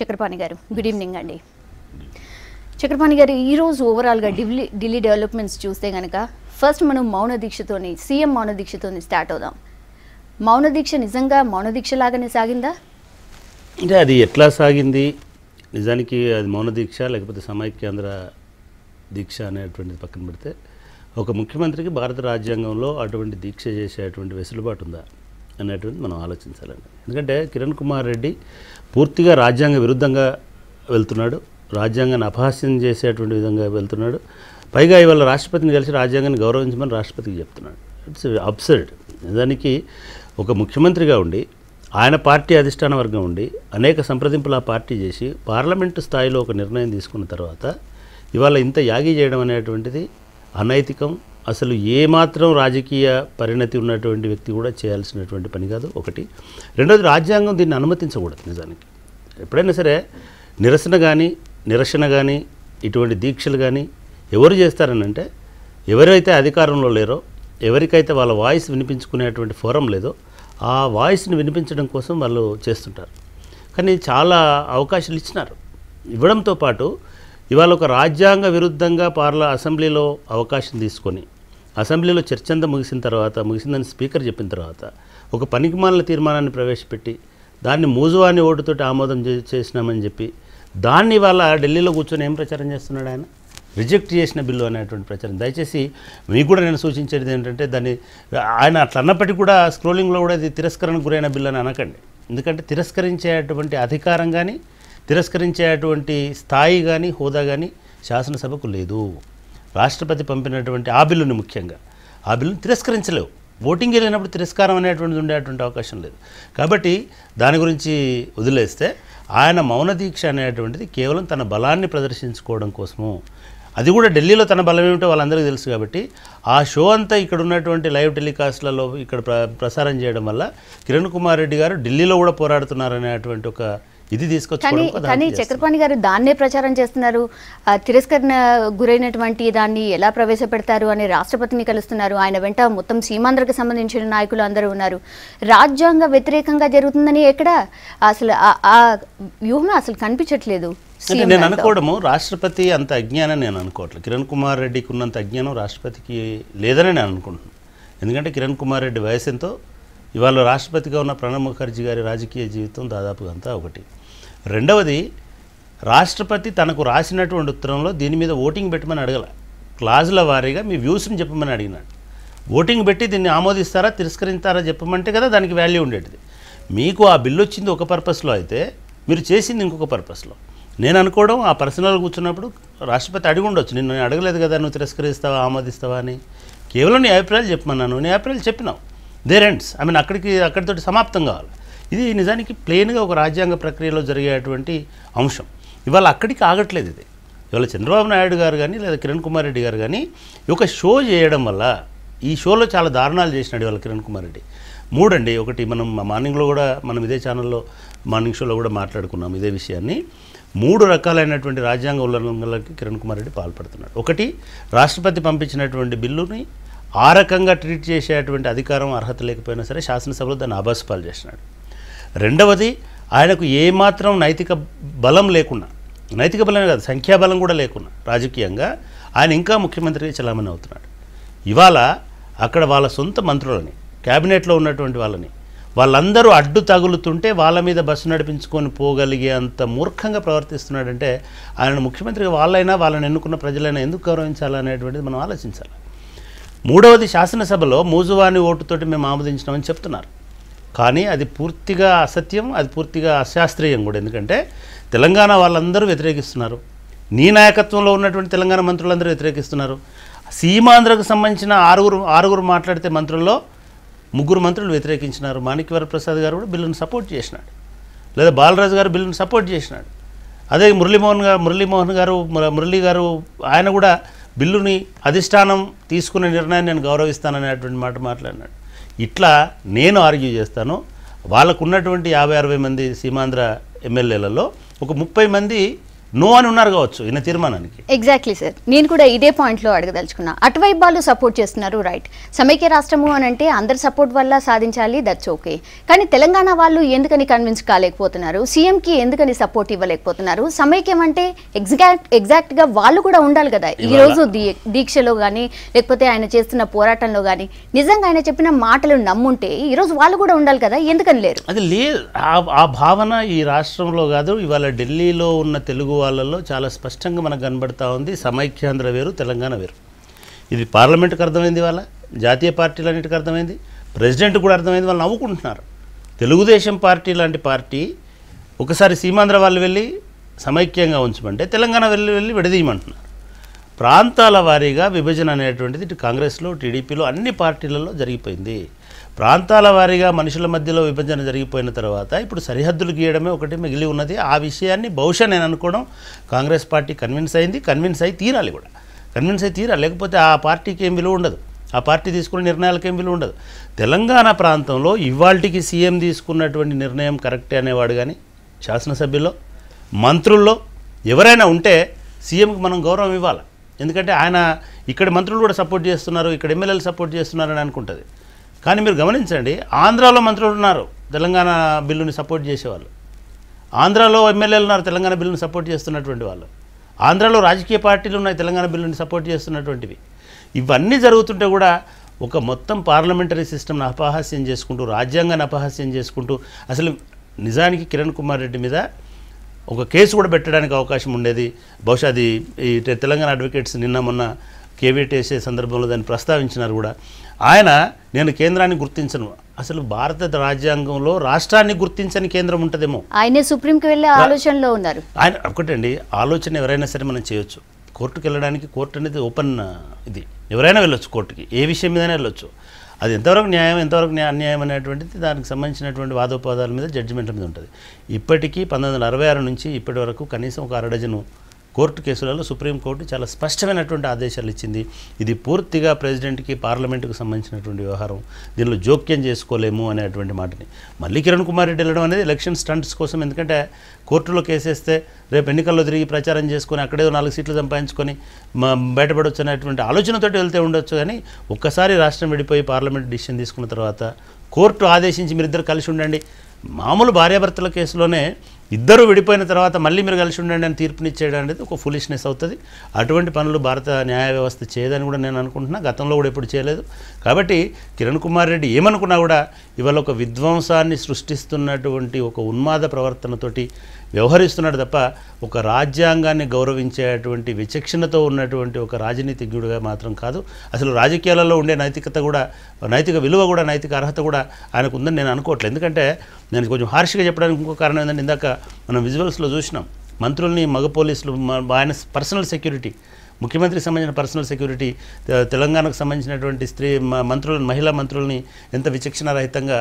చక్రపాణి గారు good evening అండి. చక్రపాణి గారు, ఈరోజు ఓవరాల్గా ఢిల్లీ డెవలప్మెంట్స్ చూస్తే కనుక ఫస్ట్ మనం మౌన దీక్షతోని సీఎం మౌన దీక్షతోని స్టార్ట్ అవుదాం. మౌన దీక్ష నిజంగా మౌన దీక్ష లాగానే సాగిందా? అంటే అది ఎట్లా సాగింది, నిజానికి అది మౌన దీక్ష లేకపోతే సమైక్యాంధ్ర దీక్ష అనేటువంటిది పక్కన పెడితే ఒక ముఖ్యమంత్రికి భారత రాజ్యాంగంలో అటువంటి దీక్ష చేసేటువంటి వెసులుబాటు ఉందా అనేటువంటి మనం ఆలోచించాలండి. ఎందుకంటే కిరణ్ కుమార్ రెడ్డి పూర్తిగా రాజ్యాంగ విరుద్ధంగా వెళ్తున్నాడు, రాజ్యాంగాన్ని అపహాస్యం చేసేటువంటి విధంగా వెళ్తున్నాడు. పైగా ఇవాళ రాష్ట్రపతిని కలిసి రాజ్యాంగాన్ని గౌరవించమని రాష్ట్రపతికి చెప్తున్నాడు. It's absurd. నిజానికి ఒక ముఖ్యమంత్రిగా ఉండి ఆయన పార్టీ అధిష్టాన వర్గం ఉండి అనేక సంప్రదింపులు ఆ పార్టీ చేసి పార్లమెంటు స్థాయిలో ఒక నిర్ణయం తీసుకున్న తర్వాత ఇవాళ ఇంత యాగి చేయడం అనేటువంటిది అనైతికం. అసలు ఏమాత్రం రాజకీయ పరిణతి ఉన్నటువంటి వ్యక్తి కూడా చేయాల్సినటువంటి పని కాదు. ఒకటి. రెండోది, రాజ్యాంగం దీన్ని అనుమతించకూడదు. నిజానికి ఎప్పుడైనా సరే నిరసన కానీ ఇటువంటి దీక్షలు కానీ ఎవరు చేస్తారనంటే ఎవరైతే అధికారంలో లేరో, ఎవరికైతే వాళ్ళ వాయిస్ వినిపించుకునేటువంటి ఫోరం లేదో ఆ వాయిస్ని వినిపించడం కోసం వాళ్ళు చేస్తుంటారు. కానీ చాలా అవకాశాలు ఇచ్చినారు. ఇవ్వడంతో పాటు ఇవాళ ఒక రాజ్యాంగ విరుద్ధంగా అసెంబ్లీలో అవకాశం తీసుకొని అసెంబ్లీలో చర్చ అంతా ముగిసిందని స్పీకర్ చెప్పిన తర్వాత ఒక పనికిమాలిన తీర్మానాన్ని ప్రవేశపెట్టి దాన్ని మూజువాని ఓటుతోటి ఆమోదం చేసినామని చెప్పి దాన్ని ఇవాళ ఢిల్లీలో కూర్చొని ఏం ప్రచారం చేస్తున్నాడు ఆయన? రిజెక్ట్ చేసిన బిల్లు అనేటువంటి ప్రచారం. దయచేసి మీకు కూడా నేను సూచించేది ఏంటంటే దాన్ని ఆయన అట్లా అన్నప్పటికీ కూడా స్క్రోలింగ్లో కూడా ఇది తిరస్కరణకు గురైన బిల్లు అని అనకండి. ఎందుకంటే తిరస్కరించేటువంటి అధికారం కానీ తిరస్కరించేటువంటి స్థాయి కానీ హోదా కానీ శాసనసభకు లేదు. రాష్ట్రపతి పంపినటువంటి ఆ బిల్లుని ముఖ్యంగా ఆ బిల్లుని తిరస్కరించలేవు. ఓటింగ్ వెళ్ళినప్పుడు తిరస్కారం అనేటువంటిది ఉండేటువంటి అవకాశం లేదు. కాబట్టి దాని గురించి వదిలేస్తే ఆయన మౌన దీక్ష అనేటువంటిది కేవలం తన బలాన్ని ప్రదర్శించుకోవడం కోసము, అది కూడా ఢిల్లీలో తన బలం ఏమిటో వాళ్ళందరికీ తెలుసు కాబట్టి ఆ షో అంతా ఇక్కడ ఉన్నటువంటి లైవ్ టెలికాస్ట్లలో ఇక్కడ ప్రసారం చేయడం వల్ల కిరణ్ కుమార్ రెడ్డి గారు ఢిల్లీలో కూడా పోరాడుతున్నారనేటువంటి ఒక ఇది తీసుకొచ్చుకోవడం. కానీ చక్రపాణి గారు దాన్నే ప్రచారం చేస్తున్నారు. తిరస్కరణ గురైనటువంటి దాన్ని ఎలా ప్రవేశపెడతారు అని రాష్ట్రపతిని కలుస్తున్నారు. ఆయన వెంట మొత్తం సీమాంధ్రకు సంబంధించిన నాయకులు అందరూ ఉన్నారు. రాజ్యాంగ వ్యతిరేకంగా జరుగుతుందని ఎక్కడ అసలు ఆ వ్యూహం అసలు కనిపించట్లేదు. అంటే నేను అనుకోవడము రాష్ట్రపతి అంత అజ్ఞానం నేను అనుకోవట్లేదు. కిరణ్ కుమార్ రెడ్డికి ఉన్నంత అజ్ఞానం రాష్ట్రపతికి లేదని నేను అనుకుంటున్నాను. ఎందుకంటే కిరణ్ కుమార్ రెడ్డి వయసు ఎంతో, ఇవాళ రాష్ట్రపతిగా ఉన్న ప్రణబ్ ముఖర్జీ గారి రాజకీయ జీవితం దాదాపుగా అంతా ఒకటి. రెండవది, రాష్ట్రపతి తనకు రాసినటువంటి ఉత్తరంలో దీని మీద ఓటింగ్ పెట్టమని అడగల, క్లాజుల వారీగా మీ వ్యూస్ని చెప్పమని అడిగినాడు. ఓటింగ్ పెట్టి దీన్ని ఆమోదిస్తారా తిరస్కరిస్తారా చెప్పమంటే కదా దానికి వాల్యూ ఉండేది. మీకు ఆ బిల్లు వచ్చింది ఒక పర్పస్లో అయితే మీరు చేసింది ఇంకొక పర్పస్లో. నేను అనుకోవడం ఆ పర్సనల్ కూర్చున్నప్పుడు రాష్ట్రపతి అడిగి ఉండొచ్చు, నిన్ను అడగలేదు కదా నువ్వు తిరస్కరిస్తావా ఆమోదిస్తావా అని. కేవలం నీ అభిప్రాయాలు చెప్పమన్నాను, నీ అభిప్రాయాలు చెప్పినావు, దేర్ ఎండ్స్. ఐ మీన్ అక్కడితోటి సమాప్తం కావాలి. ఇది నిజానికి ప్లెయిన్గా ఒక రాజ్యాంగ ప్రక్రియలో జరిగేటువంటి అంశం. ఇవాళ అక్కడికి ఆగట్లేదు ఇది. ఇవాళ చంద్రబాబు నాయుడు గారు కానీ లేదా కిరణ్ కుమార్ రెడ్డి గారు కానీ ఒక షో చేయడం వల్ల, ఈ షోలో చాలా దారుణాలు చేసినాడు ఇవాళ కిరణ్ కుమార్ రెడ్డి. మూడండి, ఒకటి మనం మార్నింగ్లో కూడా మనం ఇదే ఛానల్లో మార్నింగ్ షోలో కూడా మాట్లాడుకున్నాం ఇదే విషయాన్ని. 3 రకాలైనటువంటి రాజ్యాంగ ఉల్లంఘనలకి కిరణ్ కుమార్ రెడ్డి పాల్పడుతున్నాడు. ఒకటి, రాష్ట్రపతి పంపించినటువంటి బిల్లుని ఆ రకంగా ట్రీట్ చేసేటువంటి అధికారం అర్హత లేకపోయినా సరే శాసనసభలో దాన్ని ఆభాసపాలు చేసినాడు. రెండవది, ఆయనకు ఏమాత్రం నైతిక బలం లేకున్నా, నైతిక బలమే కాదు సంఖ్యాబలం కూడా లేకున్నా రాజకీయంగా ఆయన ఇంకా ముఖ్యమంత్రిగా చలామణి అవుతున్నాడు. ఇవాళ అక్కడ వాళ్ళ సొంత మంత్రులని, క్యాబినెట్లో ఉన్నటువంటి వాళ్ళందరూ అడ్డు తగులుతుంటే వాళ్ళ మీద బస్సు నడిపించుకొని పోగలిగే అంత మూర్ఖంగా ప్రవర్తిస్తున్నాడంటే ఆయన ముఖ్యమంత్రిగా వాళ్ళని ఎన్నుకున్న ప్రజలైనా ఎందుకు గౌరవించాలనేటువంటిది మనం ఆలోచించాలి. మూడవది, శాసనసభలో మూజువాని ఓటుతోటి మేము ఆమోదించినామని చెప్తున్నారు. కానీ అది పూర్తిగా అసత్యం, అది పూర్తిగా అశాస్త్రీయం కూడా. ఎందుకంటే తెలంగాణ వాళ్ళందరూ వ్యతిరేకిస్తున్నారు, నీ నాయకత్వంలో ఉన్నటువంటి తెలంగాణ మంత్రులందరూ వ్యతిరేకిస్తున్నారు. సీమాంధ్రకు సంబంధించిన ఆరుగురు మాట్లాడితే మంత్రుల్లో 3 మంత్రులు వ్యతిరేకించినారు. మాణిక్యవర ప్రసాద్ గారు కూడా బిల్లును సపోర్ట్ చేసినాడు, లేదా బాలరాజు గారు బిల్లును సపోర్ట్ చేసినాడు. అదే మురళీ గారు ఆయన కూడా బిల్లుని అధిష్టానం తీసుకునే నిర్ణయాన్ని నేను గౌరవిస్తాననేటువంటి మాట మాట్లాడినాడు. ఇట్లా నేను ఆర్గ్యూ చేస్తాను, వాళ్ళకు ఉన్నటువంటి 50-60 మంది సీమాంధ్ర ఎమ్మెల్యేలలో ఒక 30 మంది నో అని ఉన్నారు కావచ్చు ఈయన తీర్మానానికి. ఎగ్జాక్ట్లీ సార్, నేను కూడా ఇదే పాయింట్లో అడగదలుచుకున్నా. అటువైపు వాళ్ళు సపోర్ట్ చేస్తున్నారు, రైట్. సమైక్య రాష్ట్రము అని అంటే అందరి సపోర్ట్ వల్ల సాధించాలి, దట్స్ ఓకే. కానీ తెలంగాణ వాళ్ళు ఎందుకని కన్విన్స్ కాలేకపోతున్నారు, సీఎంకి ఎందుకని సపోర్ట్ ఇవ్వలేకపోతున్నారు? సమైక్యం అంటే ఎగ్జాక్ట్గా వాళ్ళు కూడా ఉండాలి కదా ఈ రోజు దీక్షలో కానీ లేకపోతే ఆయన చేస్తున్న పోరాటంలో కానీ. నిజంగా ఆయన చెప్పిన మాటలు నమ్ముంటే ఈరోజు వాళ్ళు కూడా ఉండాలి కదా, ఎందుకని లేరు? అది లేదు, ఆ భావన ఈ రాష్ట్రంలో కాదు, ఇవాళ ఢిల్లీలో ఉన్న తెలుగు వాళ్ళల్లో చాలా స్పష్టంగా మనకు కనబడతా ఉంది. సమైక్యాంధ్ర వేరు, తెలంగాణ వేరు. ఇది పార్లమెంట్కి అర్థమైంది, వాళ్ళ జాతీయ పార్టీలన్నిటికీ అర్థమైంది, ప్రెసిడెంట్ కూడా అర్థమైంది. వాళ్ళు నవ్వుకుంటున్నారు. తెలుగుదేశం పార్టీ లాంటి పార్టీ ఒకసారి సీమాంధ్ర వాళ్ళు వెళ్ళి సమైక్యంగా ఉంచమంటే తెలంగాణ వెళ్ళి విడదీయమంటున్నారు. ప్రాంతాల వారీగా విభజన అనేటువంటిది ఇటు కాంగ్రెస్లో, టీడీపీలో, అన్ని పార్టీలలో జరిగిపోయింది. ప్రాంతాల వారీగా మనుషుల మధ్యలో విభజన జరిగిపోయిన తర్వాత ఇప్పుడు సరిహద్దులు గీయడమే ఒకటి మిగిలి ఉన్నది. ఆ విషయాన్ని బహుశా నేను అనుకోవడం కాంగ్రెస్ పార్టీ కన్విన్స్ అయింది, కన్విన్స్ అయి తీరాలి కూడా, కన్విన్స్ అయి తీరాలి. లేకపోతే ఆ పార్టీకి ఏం విలువ ఉండదు, ఆ పార్టీ తీసుకునే నిర్ణయాలకు ఏం విలువ ఉండదు. తెలంగాణ ప్రాంతంలో ఇవాళకి సీఎం తీసుకున్నటువంటి నిర్ణయం కరెక్టే అనేవాడు కానీ శాసనసభ్యుల్లో, మంత్రుల్లో ఎవరైనా ఉంటే సీఎంకి మనం గౌరవం ఇవ్వాలి. ఎందుకంటే ఆయన ఇక్కడ మంత్రులు కూడా సపోర్ట్ చేస్తున్నారు, ఇక్కడ ఎమ్మెల్యేలు సపోర్ట్ చేస్తున్నారని అనుకుంటుంది. కానీ మీరు గమనించండి, ఆంధ్రాలో మంత్రులు ఉన్నారు తెలంగాణ బిల్లుని సపోర్ట్ చేసేవాళ్ళు, ఆంధ్రాలో ఎమ్మెల్యేలు ఉన్నారు తెలంగాణ బిల్లుని సపోర్ట్ చేస్తున్నటువంటి వాళ్ళు, ఆంధ్రాలో రాజకీయ పార్టీలు ఉన్నాయి తెలంగాణ బిల్లుని సపోర్ట్ చేస్తున్నటువంటివి. ఇవన్నీ జరుగుతుంటే కూడా ఒక మొత్తం పార్లమెంటరీ సిస్టమ్ని అపహాస్యం చేసుకుంటూ, రాజ్యాంగాన్ని అపహాస్యం చేసుకుంటూ, అసలు నిజానికి కిరణ్ కుమార్ రెడ్డి మీద ఒక కేసు కూడా పెట్టడానికి అవకాశం ఉండేది. బహుశా అది ఈ తెలంగాణ అడ్వకేట్స్ నిన్న మొన్న కేవీట్ వేసే సందర్భంలో దాన్ని ప్రస్తావించినారు కూడా. ఆయన నేను కేంద్రాన్ని గుర్తించను, అసలు భారత రాజ్యాంగంలో రాష్ట్రాన్ని గుర్తించని కేంద్రం ఉంటుందేమో. ఆయనే సుప్రీంకి వెళ్ళే ఆలోచనలో ఉన్నారు. ఆయన ఒకటండి, ఆలోచన ఎవరైనా సరే మనం చేయొచ్చు. కోర్టుకు వెళ్ళడానికి, కోర్టు అనేది ఓపెన్, ఇది ఎవరైనా వెళ్ళొచ్చు కోర్టుకి, ఏ విషయం మీదైనా వెళ్ళొచ్చు. అది ఎంతవరకు న్యాయం, ఎంతవరకు అన్యాయం అనేటువంటిది దానికి సంబంధించినటువంటి వాదోపవాదాల మీద, జడ్జిమెంట్ల మీద ఉంటుంది. ఇప్పటికీ 1966 నుంచి ఇప్పటి వరకు కనీసం ఒక 6 డజను కోర్టు కేసులలో సుప్రీంకోర్టు చాలా స్పష్టమైనటువంటి ఆదేశాలు ఇచ్చింది. ఇది పూర్తిగా ప్రెసిడెంట్కి, పార్లమెంటుకు సంబంధించినటువంటి వ్యవహారం, దీనిలో జోక్యం చేసుకోలేము అనేటువంటి మాటని మళ్ళీ కిరణ్ కుమార్ రెడ్డి వెళ్ళడం అనేది ఎలక్షన్ స్టంట్స్ కోసం. ఎందుకంటే కోర్టులో కేసేస్తే రేపు ఎన్నికల్లో తిరిగి ప్రచారం చేసుకొని అక్కడేదో 4 సీట్లు సంపాదించుకొని బయటపడవచ్చు అనేటువంటి ఆలోచనతోటి వెళ్తే ఉండొచ్చు. కానీ ఒక్కసారి రాష్ట్రం విడిపోయి పార్లమెంట్ డిసిషన్ తీసుకున్న తర్వాత కోర్టు ఆదేశించి మీరిద్దరు కలిసి ఉండండి, మామూలు భార్యాభర్తల కేసులోనే ఇద్దరు విడిపోయిన తర్వాత మళ్ళీ మీరు కలిసి ఉండండి అని తీర్పునిచ్చేయడం అనేది ఒక ఫులిష్నెస్ అవుతుంది. అటువంటి పనులు భారత న్యాయ వ్యవస్థ చేయదని కూడా నేను అనుకుంటున్నా, గతంలో కూడా ఎప్పుడు చేయలేదు. కాబట్టి కిరణ్ కుమార్ రెడ్డి ఏమనుకున్నా కూడా ఇవాళ ఒక విధ్వంసాన్ని సృష్టిస్తున్నటువంటి ఒక ఉన్మాద ప్రవర్తనతోటి వ్యవహరిస్తున్నాడు తప్ప ఒక రాజ్యాంగాన్ని గౌరవించేటువంటి విచక్షణతో ఉన్నటువంటి ఒక రాజనీతిజ్ఞుడిగా మాత్రం కాదు. అసలు రాజకీయాలలో ఉండే నైతికత కూడా, నైతిక విలువ కూడా, నైతిక అర్హత కూడా ఆయనకు ఉందని నేను అనుకోవట్లేదు. ఎందుకంటే నేను కొంచెం హార్ష్గా చెప్పడానికి ఇంకో కారణం ఏంటంటే, ఇందాక మనం విజువల్స్లో చూసినాం మంత్రుల్ని, మగ పోలీసులు, ఆయన పర్సనల్ సెక్యూరిటీ, ముఖ్యమంత్రికి సంబంధించిన పర్సనల్ సెక్యూరిటీ, తెలంగాణకు సంబంధించినటువంటి మంత్రులను, మహిళా మంత్రుల్ని ఎంత విచక్షణారహితంగా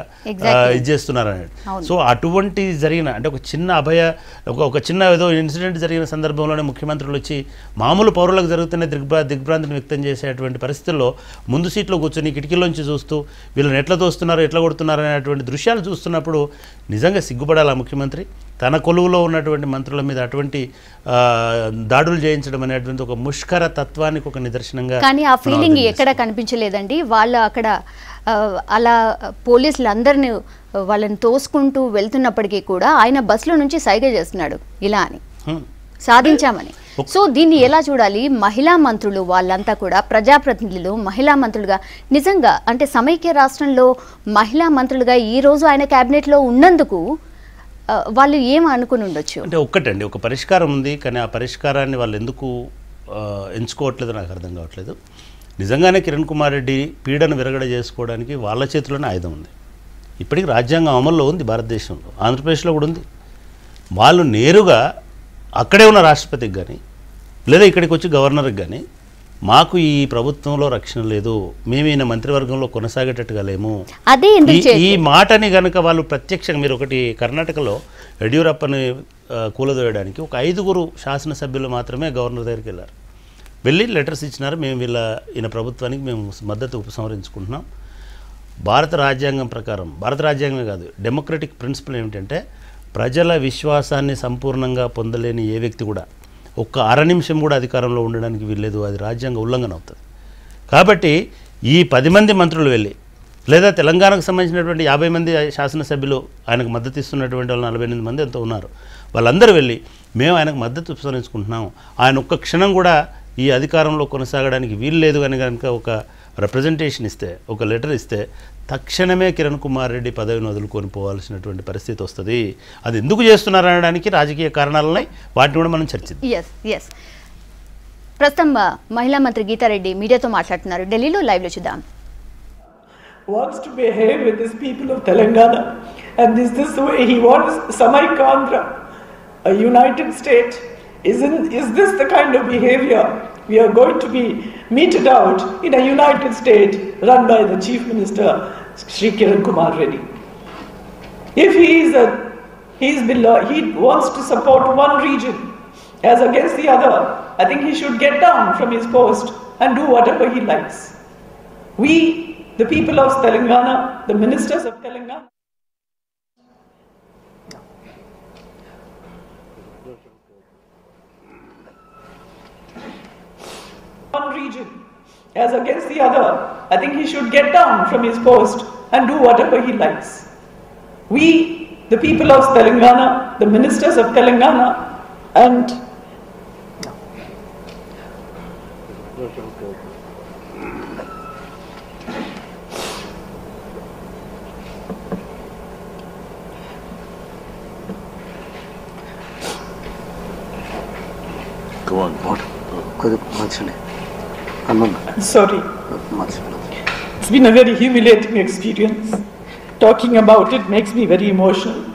ఇది చేస్తున్నారని. సో అటువంటి జరిగిన, అంటే ఒక చిన్న ఏదో ఇన్సిడెంట్ జరిగిన సందర్భంలోనే ముఖ్యమంత్రులు వచ్చి మామూలు పౌరులకు జరుగుతున్న దిగ్భ్రాంతిని వ్యక్తం చేసేటువంటి పరిస్థితుల్లో ముందు సీట్లో కూర్చొని కిటికీలోంచి చూస్తూ వీళ్ళని ఎట్లా తోస్తున్నారు, ఎట్లా కొడుతున్నారు అనేటువంటి దృశ్యాలు చూస్తున్నప్పుడు నిజంగా సిగ్గుపడాలి ఆ ముఖ్యమంత్రి. తన కొలువులో ఉన్నటువంటి మంత్రుల మీద అటువంటి దాడులు చేయించడం అనేటువంటి ఒక ముష్కర తత్వానికి ఒక నిదర్శనంగా. కానీ ఆ ఫీలింగ్ ఎక్కడ కనిపించలేదండి. వాళ్ళు అక్కడ అలా పోలీసులందరినీ వాళ్ళని తోసుకుంటూ వెళ్తున్నప్పటికీ కూడా ఆయన బస్సులో నుంచి సైగ చేస్తున్నాడు ఇలా అని, సాధించామని. సో దీన్ని ఎలా చూడాలి? మహిళా మంత్రులు వాళ్ళంతా కూడా ప్రజాప్రతినిధులు, మహిళా మంత్రులుగా నిజంగా అంటే సమైక్య రాష్ట్రంలో మహిళా మంత్రులుగా ఈరోజు ఆయన క్యాబినెట్లో ఉన్నందుకు వాళ్ళు ఏం అనుకుని ఉండొచ్చు? అంటే ఒక్కటండి, ఒక పరిష్కారం ఉంది, కానీ ఆ పరిష్కారాన్ని వాళ్ళు ఎందుకు ఎంచుకోవట్లేదు నాకు అర్థం కావట్లేదు. నిజంగానే కిరణ్ కుమార్ రెడ్డి పీడను విరగడ చేసుకోవడానికి వాళ్ళ చేతిలోనే ఆయుధం ఉంది. ఇప్పటికీ రాజ్యాంగం అమల్లో ఉంది భారతదేశంలో, ఆంధ్రప్రదేశ్లో కూడా ఉంది. వాళ్ళు నేరుగా అక్కడే ఉన్న రాష్ట్రపతికి కానీ లేదా ఇక్కడికి వచ్చి గవర్నర్కి కానీ మాకు ఈ ప్రభుత్వంలో రక్షణ లేదు, మేము ఈయన మంత్రివర్గంలో కొనసాగేటట్టుగా లేము, ఈ మాటని కనుక వాళ్ళు ప్రత్యక్షంగా, మీరు ఒకటి కర్ణాటకలో యడ్యూరప్పని కూలదోయడానికి ఒక 5 శాసనసభ్యులు మాత్రమే గవర్నర్ దగ్గరికి వెళ్ళారు. వెళ్ళి లెటర్స్ ఇచ్చినారు, మేము ఈయన ప్రభుత్వానికి మేము మద్దతు ఉపసంహరించుకుంటున్నాం. భారత రాజ్యాంగం ప్రకారం, భారత రాజ్యాంగమే కాదు, డెమోక్రటిక్ ప్రిన్సిపల్ ఏమిటంటే ప్రజల విశ్వాసాన్ని సంపూర్ణంగా పొందలేని ఏ వ్యక్తి కూడా ఒక్క అర నిమిషం కూడా అధికారంలో ఉండడానికి వీల్లేదు, అది రాజ్యాంగ ఉల్లంఘన అవుతుంది. కాబట్టి ఈ 10 మంది మంత్రులు వెళ్ళి లేదా తెలంగాణకు సంబంధించినటువంటి 50 మంది శాసనసభ్యులు ఆయనకు మద్దతు ఇస్తున్నటువంటి వాళ్ళు 48 మంది ఎంతో ఉన్నారు, వాళ్ళందరూ వెళ్ళి మేము ఆయనకు మద్దతు ఉపసంహరించుకుంటున్నాం, ఆయన ఒక్క క్షణం కూడా ఈ అధికారంలో కొనసాగడానికి వీలు లేదు అని కనుక ఒక రిప్రజెంటేషన్ ఇస్తే, ఒక లెటర్ ఇస్తే తక్షణమే కిరణ్ కుమార్ రెడ్డి పదవిని వదులుకొని పోవాల్సినటువంటి పరిస్థితి వస్తుంది. అది ఎందుకు చేస్తున్నారు అనడానికి రాజకీయ కారణాలున్నాయి, వాటిని కూడా మనం చర్చిద్దాం. ఎస్ ప్రస్తుతం మహిళా మంత్రి గీతారెడ్డి మీడియాతో మాట్లాడుతున్నారు, ఢిల్లీలో లైవ్లో చూద్దాం. Wants to behave with these people of Telangana, and this the way he wants Samaikandra, a united state. Is this the kind of behavior we are going to be meted out in a united state run by the Chief Minister Shri Kiran Kumar Reddy? If he wants to support one region as against the other, I think he should get down from his post and do whatever he likes. We, the people of Telangana, the ministers of Telangana, one region as against the other, I think he should get down from his post and do whatever he likes. We, the people of Telangana, the ministers of Telangana, and go on. What? sorry. It's been a very humiliating experience. Talking about it makes me very emotional.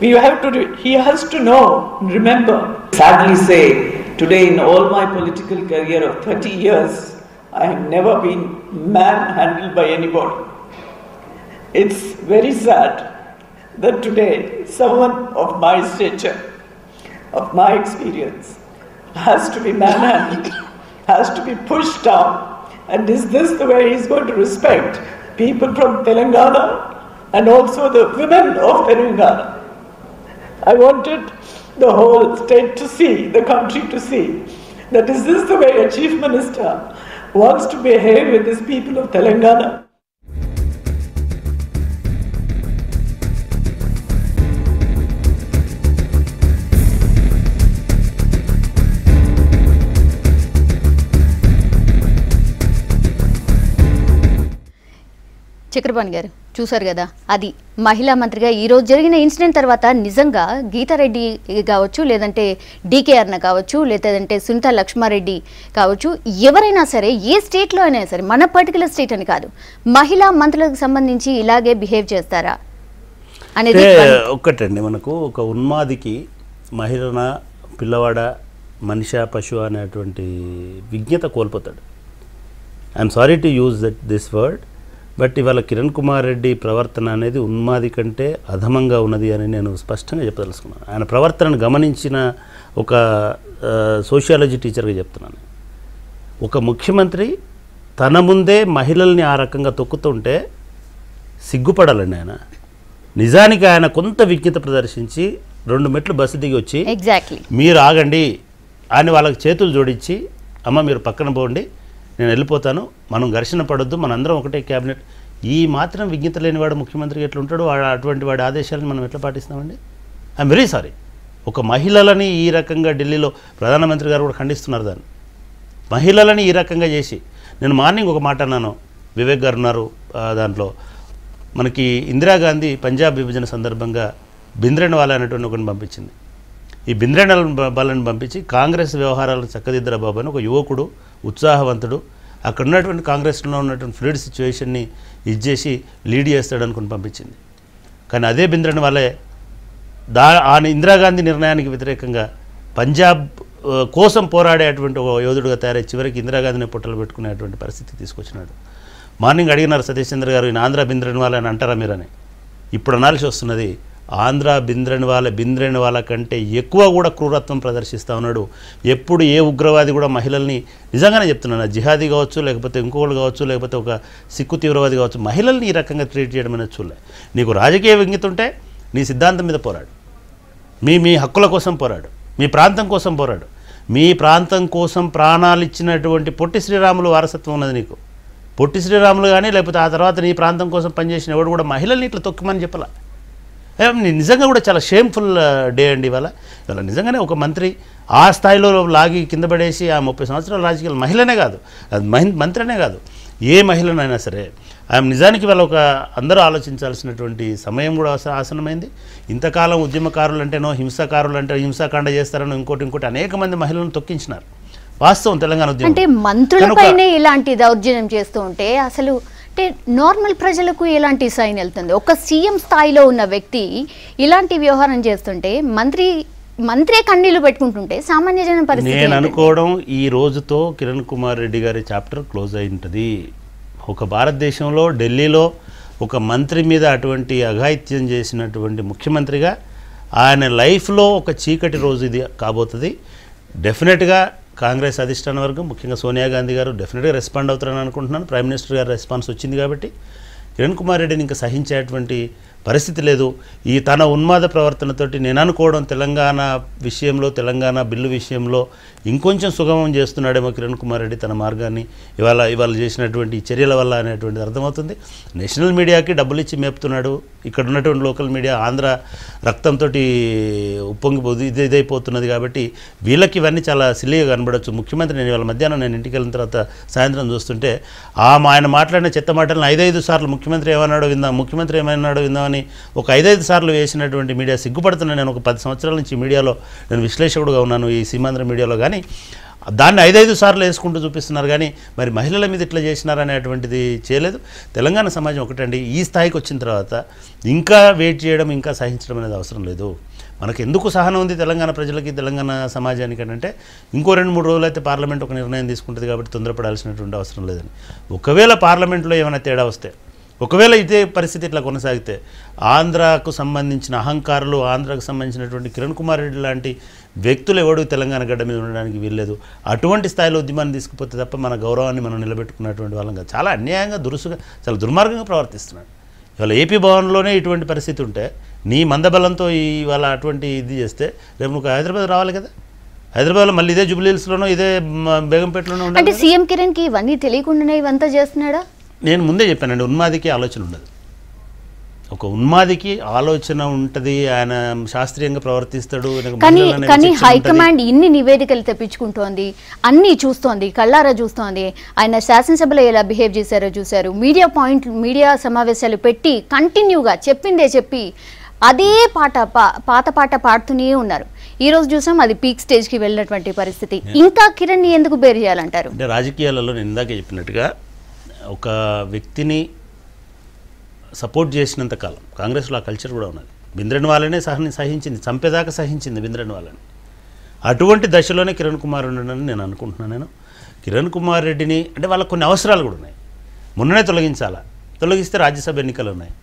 He has to know, remember. Sadly say, today in all my political career of 30 years, I have never been manhandled by anybody. It's very sad that today someone of my stature, of my experience, has to be manhandled, has to be pushed down. And is this the way he's going to respect people from Telangana and also the women of Telangana? I wanted the whole state to see, the country to see, that is this the way a chief minister wants to behave with these people of Telangana? Chakrapani గారు చూశారు కదా, అది మహిళా మంత్రిగా ఈరోజు జరిగిన incident తర్వాత నిజంగా గీతారెడ్డి కావచ్చు, లేదంటే డీకేఆర్న కావచ్చు, లేదంటే సునీతా లక్ష్మారెడ్డి కావచ్చు, ఎవరైనా సరే ఏ స్టేట్లో అయినా సరే, మన పర్టికులర్ స్టేట్ అని కాదు, మహిళా మంత్రులకు సంబంధించి ఇలాగే బిహేవ్ చేస్తారా అనేది ఒక్కటండి. మనకు ఒక ఉన్మాదికి మహిళన, పిల్లవాడ, మనిషి, పశువు అనేటువంటి విజ్ఞత కోల్పోతాడు. I'm sorry to use this word, but ఇవాళ కిరణ్ కుమార్ రెడ్డి ప్రవర్తన అనేది ఉన్మాది కంటే అధమంగా ఉన్నది అని నేను స్పష్టంగా చెప్పదలుచుకున్నాను. ఆయన ప్రవర్తనను గమనించిన ఒక సోషియాలజీ టీచర్గా చెప్తున్నాను. ఒక ముఖ్యమంత్రి తన ముందే మహిళల్ని ఆ రకంగా తొక్కుతుంటే సిగ్గుపడాలండి ఆయన. నిజానికి ఆయన కొంత విజ్ఞత ప్రదర్శించి 2 మెట్లు బస్సు దిగి వచ్చి మీరు ఆగండి అని వాళ్ళకి చేతులు జోడించి, అమ్మ మీరు పక్కన పోండి, నేను వెళ్ళిపోతాను, మనం ఘర్షణ పడొద్దు, మనందరం ఒకటే క్యాబినెట్, ఈ మాత్రం విజ్ఞత లేనివాడు ముఖ్యమంత్రికి ఎట్లా ఉంటాడు? అటువంటి వాడి ఆదేశాలను మనం ఎట్లా పాటిస్తామండి? I'm very sorry. ఒక మహిళలని ఈ రకంగా ఢిల్లీలో ప్రధానమంత్రి గారు కూడా ఖండిస్తున్నారు దాన్ని. మహిళలని ఈ రకంగా చేసి, నేను మార్నింగ్ ఒక మాట అన్నాను, వివేక్ గారు ఉన్నారు దాంట్లో, మనకి ఇందిరాగాంధీ పంజాబ్ విభజన సందర్భంగా బింద్రేన్వాలా అనేటువంటి ఒకరిని పంపించింది. ఈ బింద్రేన్వాలాని పంపించి కాంగ్రెస్ వ్యవహారాలను చక్కదిద్దరా బాబు అని ఒక యువకుడు, ఉత్సాహవంతుడు, అక్కడ ఉన్నటువంటి కాంగ్రెస్లో ఉన్నటువంటి ఫ్లూయిడ్ సిచ్యువేషన్ని ఇచ్చేసి లీడ్ చేస్తాడనుకుని పంపించింది. కానీ అదే బింద్రేన్వాలే ఆ ఇందిరాగాంధీ నిర్ణయానికి వ్యతిరేకంగా పంజాబ్ కోసం పోరాడేటువంటి ఒక యోధుడుగా తయారై చివరికి ఇందిరాగాంధీని పొట్టలు పెట్టుకునేటువంటి పరిస్థితికి తీసుకొచ్చినాడు. మార్నింగ్ అడిగినారు సతీష్ చంద్ర గారు, ఈయన ఆంధ్ర బింద్రేన్వాలా అని అంటారా మీరని. ఇప్పుడు అనాల్సి వస్తున్నది, ఆంధ్ర బింద్రేన్వాలా కంటే ఎక్కువ కూడా క్రూరత్వం ప్రదర్శిస్తూ ఉన్నాడు. ఎప్పుడు ఏ ఉగ్రవాది కూడా మహిళల్ని, నిజంగానే చెప్తున్నాను, జిహాదీ కావచ్చు, లేకపోతే ఇంకోళ్ళు కావచ్చు, లేకపోతే ఒక సిక్కు తీవ్రవాది కావచ్చు, మహిళల్ని ఈ రకంగా ట్రీట్ చేయడం అనేది చూడలే. నీకు రాజకీయ విజ్ఞత ఉంటే నీ సిద్ధాంతం మీద పోరాడు, మీ హక్కుల కోసం పోరాడు. మీ ప్రాంతం కోసం పోరాడు. మీ ప్రాంతం కోసం ప్రాణాలు ఇచ్చినటువంటి పొట్టి శ్రీరాములు వారసత్వం ఉన్నది నీకు. పొట్టి శ్రీరాములు కానీ లేకపోతే ఆ తర్వాత నీ ప్రాంతం కోసం పనిచేసిన ఎవడు కూడా మహిళల్ని ఇట్లా తొక్కమని చెప్పాల. నిజంగా కూడా చాలా షేమ్ఫుల్ డే అండి ఇవాళ నిజంగానే ఒక మంత్రి ఆ స్థాయిలో లాగి కింద పడేసి ఆ 30 సంవత్సరాల రాజకీయాలు మహిళనే కాదు, అది మంత్రినే కాదు, ఏ మహిళనైనా సరే ఆమె నిజానికి వాళ్ళ అందరూ ఆలోచించాల్సినటువంటి సమయం కూడా ఆసనమైంది. ఇంతకాలం ఉద్యమకారులు అంటేనో హింసాకారులు అంటే హింసాకాండ చేస్తారనో ఇంకోటి అనేక మంది మహిళలను తొక్కించినారు. వాస్తవం తెలంగాణ ఉద్యమం అంటే మంత్రులపైనే ఇలాంటి దౌర్జన్యం చేస్తూ ఉంటే అసలు అంటే నార్మల్ ప్రజలకు ఎలాంటి సైన్ వెళ్తుంది? ఒక సీఎం స్థాయిలో ఉన్న వ్యక్తి ఇలాంటి వ్యవహారం చేస్తుంటే మంత్రే కన్నీళ్లు పెట్టుకుంటుంటే సామాన్య జనం పరిస్థితి నేను అనుకోవడం ఈ రోజుతో కిరణ్ కుమార్ రెడ్డి గారి చాప్టర్ క్లోజ్ అయి ఉంటుంది. ఒక భారతదేశంలో ఢిల్లీలో ఒక మంత్రి మీద అటువంటి అఘాయిత్యం చేసినటువంటి ముఖ్యమంత్రిగా ఆయన లైఫ్లో ఒక చీకటి రోజు ఇది కాబోతుంది. డెఫినెట్గా కాంగ్రెస్ అధిష్టాన వర్గం ముఖ్యంగా సోనియా గాంధీ గారు డెఫినెట్గా రెస్పాండ్ అవుతారని అనుకుంటున్నాను. ప్రైమ్ మినిస్టర్ గారు రెస్పాన్స్ వచ్చింది కాబట్టి కిరణ్ కుమార్ రెడ్డిని ఇంకా సహించేటువంటి పరిస్థితి లేదు. ఈ తన ఉన్మాద ప్రవర్తనతోటి నేను అనుకోవడం తెలంగాణ విషయంలో తెలంగాణ బిల్లు విషయంలో ఇంకొంచెం సుగమం చేస్తున్నాడేమో కిరణ్ కుమార్ రెడ్డి తన మార్గాన్ని ఇవాళ చేసినటువంటి చర్యల వల్ల అనేటువంటిది అర్థమవుతుంది. నేషనల్ మీడియాకి డబ్బులు ఇచ్చి మేపుతున్నాడు. ఇక్కడ ఉన్నటువంటి లోకల్ మీడియా ఆంధ్ర రక్తంతో ఉప్పొంగిపోదు ఇదైపోతున్నది కాబట్టి వీళ్ళకి ఇవన్నీ చాలా సిల్లీగా కనబడవచ్చు. ముఖ్యమంత్రి నేను ఇవాళ మధ్యాహ్నం నేను ఇంటికి వెళ్ళిన తర్వాత సాయంత్రం చూస్తుంటే ఆయన మాట్లాడిన చెత్త మాటలను 5 సార్లు ముఖ్యమంత్రి ఏమన్నాడో విందామని ఒక 5 సార్లు వేసినటువంటి మీడియా సిగ్గుపడుతున్నాను. నేను ఒక 10 సంవత్సరాల నుంచి మీడియాలో నేను విశ్లేషకుడుగా ఉన్నాను, ఈ సీమాంధ్ర మీడియాలో. కానీ దాన్ని 5 సార్లు వేసుకుంటూ చూపిస్తున్నారు. కానీ మరి మహిళల మీద ఇట్లా చేసినారనేటువంటిది చేయలేదు. తెలంగాణ సమాజం ఒకటండి, ఈ స్థాయికి వచ్చిన తర్వాత ఇంకా వెయిట్ చేయడం ఇంకా సహించడం అనేది అవసరం లేదు. మనకు ఎందుకు సహనం ఉంది తెలంగాణ ప్రజలకి తెలంగాణ సమాజానికి అంటే ఇంకో 2-3 రోజులు అయితే పార్లమెంట్ ఒక నిర్ణయం తీసుకుంటుంది కాబట్టి తొందరపడాల్సినటువంటి అవసరం లేదని. ఒకవేళ పార్లమెంట్లో ఏమైనా తేడా వస్తే, ఒకవేళ ఇదే పరిస్థితి ఇట్లా కొనసాగితే ఆంధ్రాకు సంబంధించిన అహంకారులు, ఆంధ్రాకు సంబంధించినటువంటి కిరణ్ కుమార్ రెడ్డి లాంటి వ్యక్తులు ఎవడు తెలంగాణ గడ్డ మీద ఉండడానికి వీల్లేదు. అటువంటి స్థాయిలో ఉద్యమాన్ని తీసుకుపోతే తప్ప మన గౌరవాన్ని మనం నిలబెట్టుకున్నటువంటి వాళ్ళం కాదు. చాలా అన్యాయంగా చాలా దుర్మార్గంగా ప్రవర్తిస్తున్నాడు. ఇవాళ ఏపీ భవన్లోనే ఇటువంటి పరిస్థితి ఉంటే నీ మందబలంతో ఇవాళ అటువంటి ఇది చేస్తే రేపు నువ్వు హైదరాబాద్ రావాలి కదా. హైదరాబాద్లో మళ్ళీ ఇదే జూబ్లీహిల్స్లోనో ఇదే బేగంపేటలోనో ఉండాలి. అంటే సీఎం కిరణ్కి ఇవన్నీ తెలియకుండానే ఇవంతా చేస్తున్నాడా? నేను ముందే చెప్పానండి, ఉన్మాదికి ఆలోచన ఉండదు. ఒక ఉన్మాదికి ఆలోచన ఉంటుంది, ఆయన శాస్త్రీయంగా ప్రవర్తిస్తాడు. కానీ హైకమాండ్ ఇన్ని నివేదికలు తెప్పించుకుంటోంది, అన్నీ చూస్తోంది, కళ్ళారా చూస్తోంది. ఆయన శాసనసభలో ఎలా బిహేవ్ చేశారో చూశారు. మీడియా సమావేశాలు పెట్టి కంటిన్యూగా చెప్పిందే చెప్పి అదే పాత పాట పాడుతూనే ఉన్నారు. ఈ రోజు చూసాం అది పీక్ స్టేజ్కి వెళ్ళినటువంటి పరిస్థితి. ఇంకా కిరణ్ని ఎందుకు బేర్ చేయాలంటారు? అంటే రాజకీయాలలో నేను ఇందాకే చెప్పినట్టుగా ఒక వ్యక్తిని సపోర్ట్ చేసినంత కాలం కాంగ్రెస్లో ఆ కల్చర్ కూడా ఉన్నది. బింద్రన్ వాళ్ళనే సహించింది, చంపేదాకా సహించింది బింద్రన్ వాళ్ళని. అటువంటి దశలోనే కిరణ్ కుమార్ ఉండడని నేను అనుకుంటున్నాను. కిరణ్ కుమార్ రెడ్డిని అంటే వాళ్ళకు కొన్ని అవసరాలు కూడా ఉన్నాయి. మొన్ననే తొలగిస్తే రాజ్యసభ ఎన్నికలు ఉన్నాయి.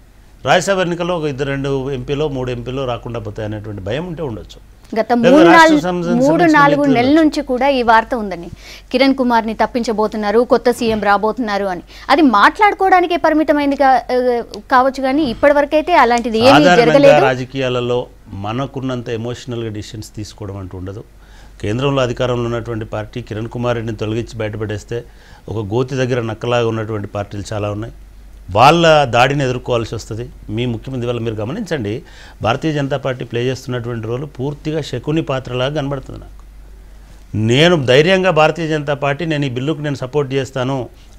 రాజ్యసభ ఎన్నికల్లో ఒక 2 ఎంపీలో 3 ఎంపీలో రాకుండా పోతాయి అనేటువంటి భయం ఉంటే ఉండొచ్చు. గత 3-4 నెలల నుంచి కూడా ఈ వార్త ఉందని, కిరణ్ కుమార్ని తప్పించబోతున్నారు, కొత్త సీఎం రాబోతున్నారు అని. అది మాట్లాడుకోవడానికే పరిమితమైంది కావచ్చు, కానీ ఇప్పటివరకైతే అలాంటిది ఏమీ జరగలేదు. రాజకీయాలలో మనకున్నంత ఎమోషనల్గా డిసిషన్స్ తీసుకోవడం అంటూ ఉండదు. కేంద్రంలో అధికారంలో ఉన్నటువంటి పార్టీ కిరణ్ కుమార్ రెడ్డిని తొలగించి బయటపడేస్తే ఒక గోతి దగ్గర నక్కలాగా ఉన్నటువంటి పార్టీలు చాలా ఉన్నాయి. వాళ్ళ దాడిని ఎదుర్కోవాల్సి వస్తుంది. మీ ముఖ్యమంత్రి వల్ల మీరు గమనించండి, భారతీయ జనతా పార్టీ ప్లే చేస్తున్నటువంటి రోలు పూర్తిగా శకుని పాత్రలాగా కనబడుతుంది నాకు. నేను ధైర్యంగా భారతీయ జనతా పార్టీ నేను ఈ బిల్లుకు నేను సపోర్ట్ చేస్తాను,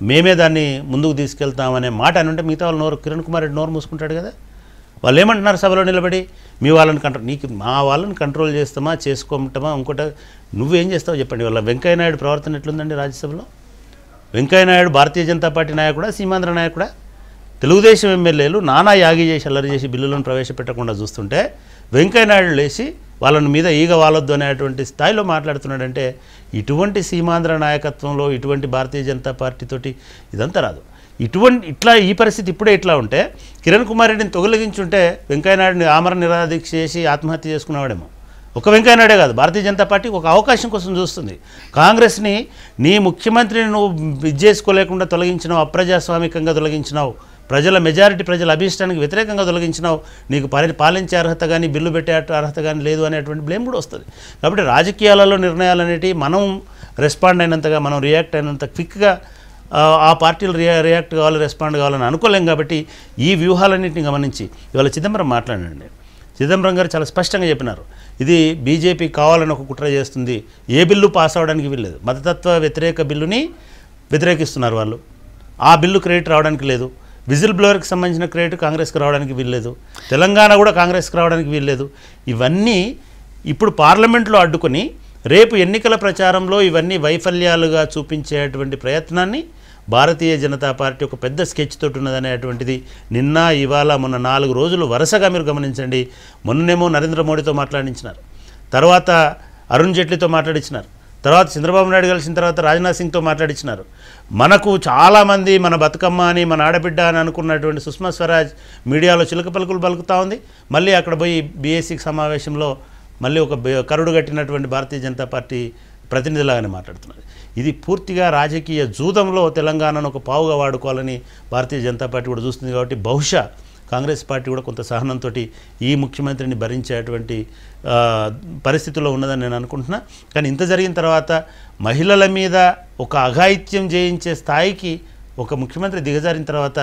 మేమే దాన్ని ముందుకు తీసుకెళ్తామనే మాట అని ఉంటే మిగతా వాళ్ళు కిరణ్ కుమార్ రెడ్డి నోరు మూసుకుంటాడు కదా. వాళ్ళు ఏమంటున్నారు సభలో నిలబడి, మీ వాళ్ళని నీకు మా వాళ్ళని కంట్రోల్ చేస్తామా చేసుకోమంటామా ఇంకోట నువ్వేం చేస్తావు చెప్పండి. వాళ్ళ వెంకయ్యనాయుడు ప్రవర్తన ఎట్లుందండి రాజ్యసభలో? వెంకయ్యనాయుడు భారతీయ జనతా పార్టీ నాయకుడా, సీమాంధ్ర నాయకుడా? తెలుగుదేశం ఎమ్మెల్యేలు నానా యాగి చేసి అల్లరి చేసి బిల్లులను ప్రవేశపెట్టకుండా చూస్తుంటే వెంకయ్యనాయుడు లేచి వాళ్ళని మీద ఈగ వాలొద్దు అనేటువంటి స్థాయిలో మాట్లాడుతున్నాడంటే ఇటువంటి సీమాంధ్ర నాయకత్వంలో ఇటువంటి భారతీయ జనతా పార్టీతోటి ఇదంతా రాదు. ఈ పరిస్థితి ఇప్పుడే ఇట్లా ఉంటే కిరణ్ కుమార్ రెడ్డిని తొలగించుంటే వెంకయ్యనాయుడిని ఆమరణ నిరాదీక్ష చేసి ఆత్మహత్య చేసుకునేవాడేమో. ఒక వెంకయ్యనాయుడే కాదు, భారతీయ జనతా పార్టీ ఒక అవకాశం కోసం చూస్తుంది. కాంగ్రెస్ని నీ ముఖ్యమంత్రిని నువ్వు ఇది చేసుకోలేకుండా తొలగించినావు, అప్రజాస్వామికంగా తొలగించినావు, ప్రజల మెజారిటీ ప్రజల అభీష్టానికి వ్యతిరేకంగా తొలగించినావు, నీకు పాలించే అర్హత కానీ బిల్లు పెట్టే అర్హత కానీ లేదు అనేటువంటి బ్లేమ్ కూడా వస్తుంది. కాబట్టి రాజకీయాలలో నిర్ణయాలు అనేటివి మనం రెస్పాండ్ అయినంతగా, మనం రియాక్ట్ అయినంత క్విక్గా ఆ పార్టీలు రియాక్ట్ కావాలి, రెస్పాండ్ కావాలని అనుకోలేం. కాబట్టి ఈ వ్యూహాలన్నింటినీ గమనించి ఇవాళ చిదంబరం మాట్లాడండి. చిదంబరం గారు చాలా స్పష్టంగా చెప్పినారు, ఇది బీజేపీ కావాలని ఒక కుట్ర చేస్తుంది, ఏ బిల్లు పాస్ అవ్వడానికి వీల్లేదు. మతతత్వ వ్యతిరేక బిల్లుని వ్యతిరేకిస్తున్నారు వాళ్ళు, ఆ బిల్లు క్రెడిట్ రావడానికి లేదు. విజిల్ బ్లోవర్కి సంబంధించిన క్రెడిట్ కాంగ్రెస్కి రావడానికి వీల్లేదు. తెలంగాణ కూడా కాంగ్రెస్కి రావడానికి వీల్లేదు. ఇవన్నీ ఇప్పుడు పార్లమెంట్లో అడ్డుకొని రేపు ఎన్నికల ప్రచారంలో ఇవన్నీ వైఫల్యాలుగా చూపించేటువంటి ప్రయత్నాన్ని భారతీయ జనతా పార్టీ ఒక పెద్ద స్కెచ్ తోటి ఉన్నదనేటువంటిది నిన్న ఇవాళ మొన్న 4 రోజులు వరుసగా మీరు గమనించండి. మొన్ననేమో నరేంద్ర మోడీతో మాట్లాడించినారు, తర్వాత అరుణ్ జైట్లీతో మాట్లాడించినారు, తర్వాత చంద్రబాబు నాయుడు కలిసిన తర్వాత రాజ్నాథ్ సింగ్తో మాట్లాడించినారు. మనకు చాలామంది మన బతుకమ్మ అని, మన ఆడబిడ్డ అని అనుకున్నటువంటి సుష్మా స్వరాజ్ మీడియాలో చిలక పలుకులు పలుకుతూ ఉంది. మళ్ళీ అక్కడ పోయి బీఎస్సీ సమావేశంలో మళ్ళీ ఒక కరుడు కట్టినటువంటి భారతీయ జనతా పార్టీ ప్రతినిధిలాగానే మాట్లాడుతున్నారు. ఇది పూర్తిగా రాజకీయ జూదంలో తెలంగాణను ఒక పావుగా వాడుకోవాలని భారతీయ జనతా పార్టీ కూడా చూస్తుంది. కాబట్టి బహుశా కాంగ్రెస్ పార్టీ కూడా కొంత సహనంతో ఈ ముఖ్యమంత్రిని భరించేటువంటి పరిస్థితుల్లో ఉన్నదని నేను అనుకుంటున్నా. కానీ ఇంత జరిగిన తర్వాత మహిళల మీద ఒక అఘాయిత్యం చేయించే స్థాయికి ఒక ముఖ్యమంత్రి దిగజారిన తర్వాత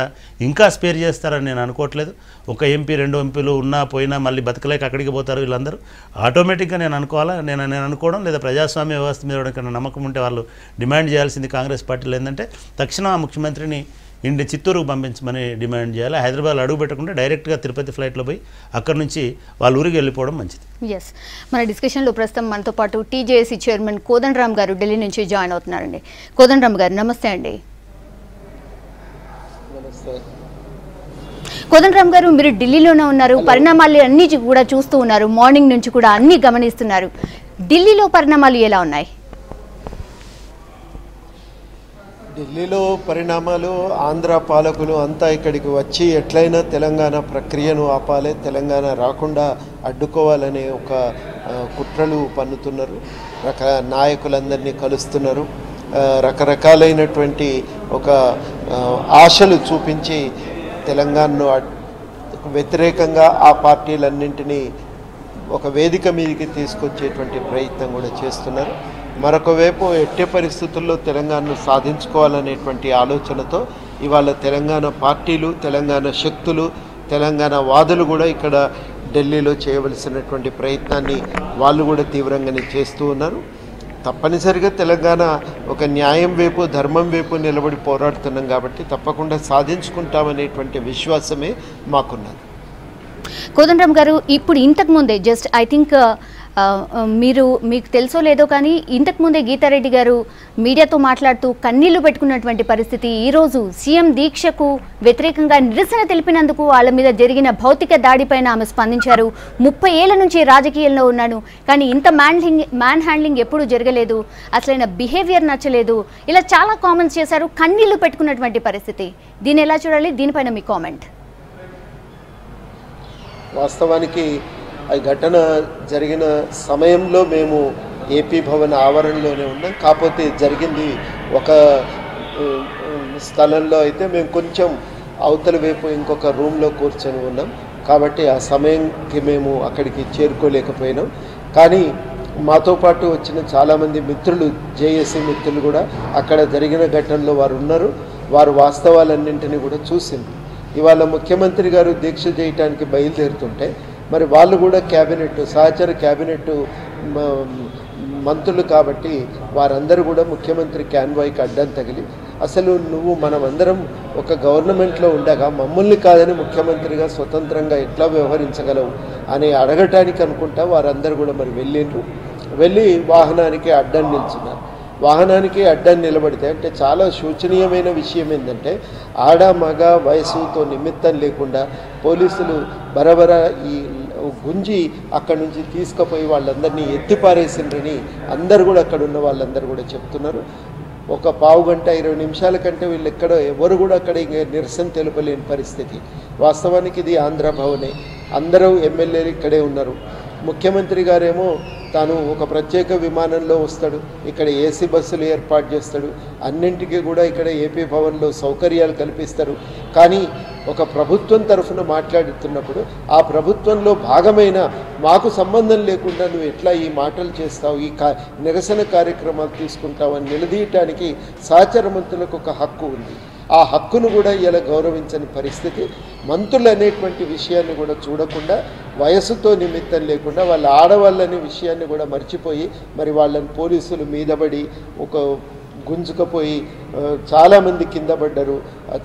ఇంకా స్పేర్ చేస్తారని నేను అనుకోవట్లేదు. ఒక ఎంపీ 2 ఎంపీలు ఉన్నా పోయినా మళ్ళీ బతకలేక అక్కడికి పోతారు వీళ్ళందరూ. ఆటోమేటిక్గా నేను అనుకోవాలా, నేను అనుకోవడం లేదా ప్రజాస్వామ్య వ్యవస్థ మీద ఎవరికైనా నమ్మకం ఉంటే వాళ్ళు డిమాండ్ చేయాల్సింది కాంగ్రెస్ పార్టీలో ఏంటంటే తక్షణం ఆ ముఖ్యమంత్రిని చిత్తూరుకు పంపించమని డిమాండ్ చేయాలి. హైదరాబాద్ అడుగు పెట్టకుండా డైరెక్ట్గా తిరుపతి ఫ్లైట్లో పోయి అక్కడి నుంచి వాళ్ళ ఊరికి వెళ్ళిపోవడం మంచిది. ఎస్, మన డిస్కషన్లో ప్రస్తుతం మనతో పాటు టీజేఏసీ చైర్మన్ కోదండరామ్ గారు ఢిల్లీ నుంచి జాయిన్ అవుతున్నారండి. కోదండరామ్ గారు నమస్తే అండి. కోదండరామ్ గారు, మీరు ఢిల్లీలోనే ఉన్నారు, పరిణామాలు అన్నీ కూడా చూస్తూ ఉన్నారు, మార్నింగ్ నుంచి కూడా అన్నీ గమనిస్తున్నారు. ఢిల్లీలో పరిణామాలు ఎలా ఉన్నాయి? ఢిల్లీలో పరిణామాలు, ఆంధ్ర పాలకులు అంతా ఇక్కడికి వచ్చి ఎట్లయినా తెలంగాణ ప్రక్రియను ఆపాలి, తెలంగాణ రాకుండా అడ్డుకోవాలనే ఒక కుట్రలు పన్నుతున్నారు. నాయకులందరినీ కలుస్తున్నారు, రకరకాలైనటువంటి ఒక ఆశలు చూపించి తెలంగాణను వ్యతిరేకంగా ఆ పార్టీలన్నింటినీ ఒక వేదిక మీదకి తీసుకొచ్చేటువంటి ప్రయత్నం కూడా చేస్తున్నారు. మరొక వైపు ఎట్టి పరిస్థితుల్లో తెలంగాణను సాధించుకోవాలనేటువంటి ఆలోచనతో ఇవాళ తెలంగాణ పార్టీలు, తెలంగాణ శక్తులు, తెలంగాణ వాదులు కూడా ఇక్కడ ఢిల్లీలో చేయవలసినటువంటి ప్రయత్నాన్ని వాళ్ళు కూడా తీవ్రంగానే చేస్తూ ఉన్నారు. తప్పనిసరిగా తెలంగాణ ఒక న్యాయం వైపు, ధర్మం వైపు నిలబడి పోరాడుతున్నాం కాబట్టి తప్పకుండా సాధించుకుంటామనేటువంటి విశ్వాసమే మాకున్నది. కోదండరామ్ గారు, ఇప్పుడు ఇంతకుముందే జస్ట్ ఐ థింక్ మీకు తెలుసో లేదో కానీ ఇంతకుముందే గీతారెడ్డి గారు మీడియాతో మాట్లాడుతూ కన్నీళ్లు పెట్టుకున్నటువంటి పరిస్థితి. ఈరోజు సీఎం దీక్షకు వ్యతిరేకంగా నిరసన తెలిపినందుకు వాళ్ళ మీద జరిగిన భౌతిక దాడిపైన ఆమె స్పందించారు. 30 ఏళ్ల నుంచి రాజకీయాల్లో ఉన్నాను, కానీ ఇంత మ్యాన్ హ్యాండ్లింగ్ ఎప్పుడూ జరగలేదు, అసలైన బిహేవియర్ నచ్చలేదు, ఇలా చాలా కామెంట్స్ చేశారు. కన్నీళ్లు పెట్టుకున్నటువంటి పరిస్థితి, దీన్ని ఎలా చూడాలి? దీనిపైన మీ కామెంట్. వాస్తవానికి ఆ ఘటన జరిగిన సమయంలో మేము ఏపీ భవన్ ఆవరణలోనే ఉన్నాం. కాకపోతే జరిగింది ఒక స్థలంలో అయితే మేము కొంచెం అవతల వైపు ఇంకొక రూమ్లో కూర్చొని ఉన్నాం. కాబట్టి ఆ సమయంకి మేము అక్కడికి చేరుకోలేకపోయినాం. కానీ మాతో పాటు వచ్చిన చాలామంది మిత్రులు, జేఏసీ మిత్రులు కూడా అక్కడ జరిగిన ఘటనలో వారు ఉన్నారు. వారు వాస్తవాలన్నింటినీ కూడా చూసింది. ఇవాళ ముఖ్యమంత్రి గారు దీక్ష చేయడానికి బయలుదేరుతుంటే మరి వాళ్ళు కూడా క్యాబినెట్, సహచర క్యాబినెట్ మంత్రులు కాబట్టి వారందరూ కూడా ముఖ్యమంత్రి క్యాన్వాయ్కి అడ్డం తగిలి, అసలు నువ్వు మనమందరం ఒక గవర్నమెంట్లో ఉండగా మమ్మల్ని కాదని ముఖ్యమంత్రిగా స్వతంత్రంగా ఎట్లా వ్యవహరించగలవు అని అడగటానికి అనుకుంటా వారందరూ కూడా మరి వెళ్ళి వాహనానికి అడ్డం నిల్చున్నారు. వాహనానికి అడ్డం నిలబడితే అంటే చాలా శోచనీయమైన విషయం ఏంటంటే ఆడ మగ వయసుతో నిమిత్తం లేకుండా పోలీసులు బరబర ఈ గుంజి అక్కడి నుంచి తీసుకుపోయి వాళ్ళందరినీ ఎత్తిపారేసిండ్రని అందరు కూడా అక్కడ ఉన్న వాళ్ళందరూ కూడా చెప్తున్నారు. ఒక పావు గంట 20 నిమిషాల కంటే వీళ్ళు ఎవరు కూడా అక్కడ నిరసన తెలుపలేని పరిస్థితి. వాస్తవానికి ఇది ఆంధ్ర భవనే, అందరూ ఎమ్మెల్యేలు ఇక్కడే ఉన్నారు. ముఖ్యమంత్రి గారేమో తాను ఒక ప్రత్యేక విమానంలో వస్తాడు, ఇక్కడ ఏసీ బస్సులు ఏర్పాటు చేస్తాడు, అన్నింటికీ కూడా ఇక్కడ ఏపీ భవన్లో సౌకర్యాలు కల్పిస్తారు. కానీ ఒక ప్రభుత్వం తరఫున మాట్లాడుతున్నప్పుడు ఆ ప్రభుత్వంలో భాగమైన మాకు సంబంధం లేకుండా నువ్వు ఎట్లా ఈ మాటలు చేస్తావు, ఈ నిరసన కార్యక్రమాలు తీసుకుంటావు అని నిలదీయటానికి సహచర మంత్రులకు ఒక హక్కు ఉంది. ఆ హక్కును కూడా ఇలా గౌరవించని పరిస్థితి. మంత్రులు అనేటువంటి విషయాన్ని కూడా చూడకుండా, వయసుతో నిమిత్తం లేకుండా వాళ్ళ ఆడవాళ్ళనే విషయాన్ని కూడా మర్చిపోయి మరి వాళ్ళని పోలీసులు మీదబడి ఒక గుంజుకపోయి చాలామంది కింద పడ్డారు,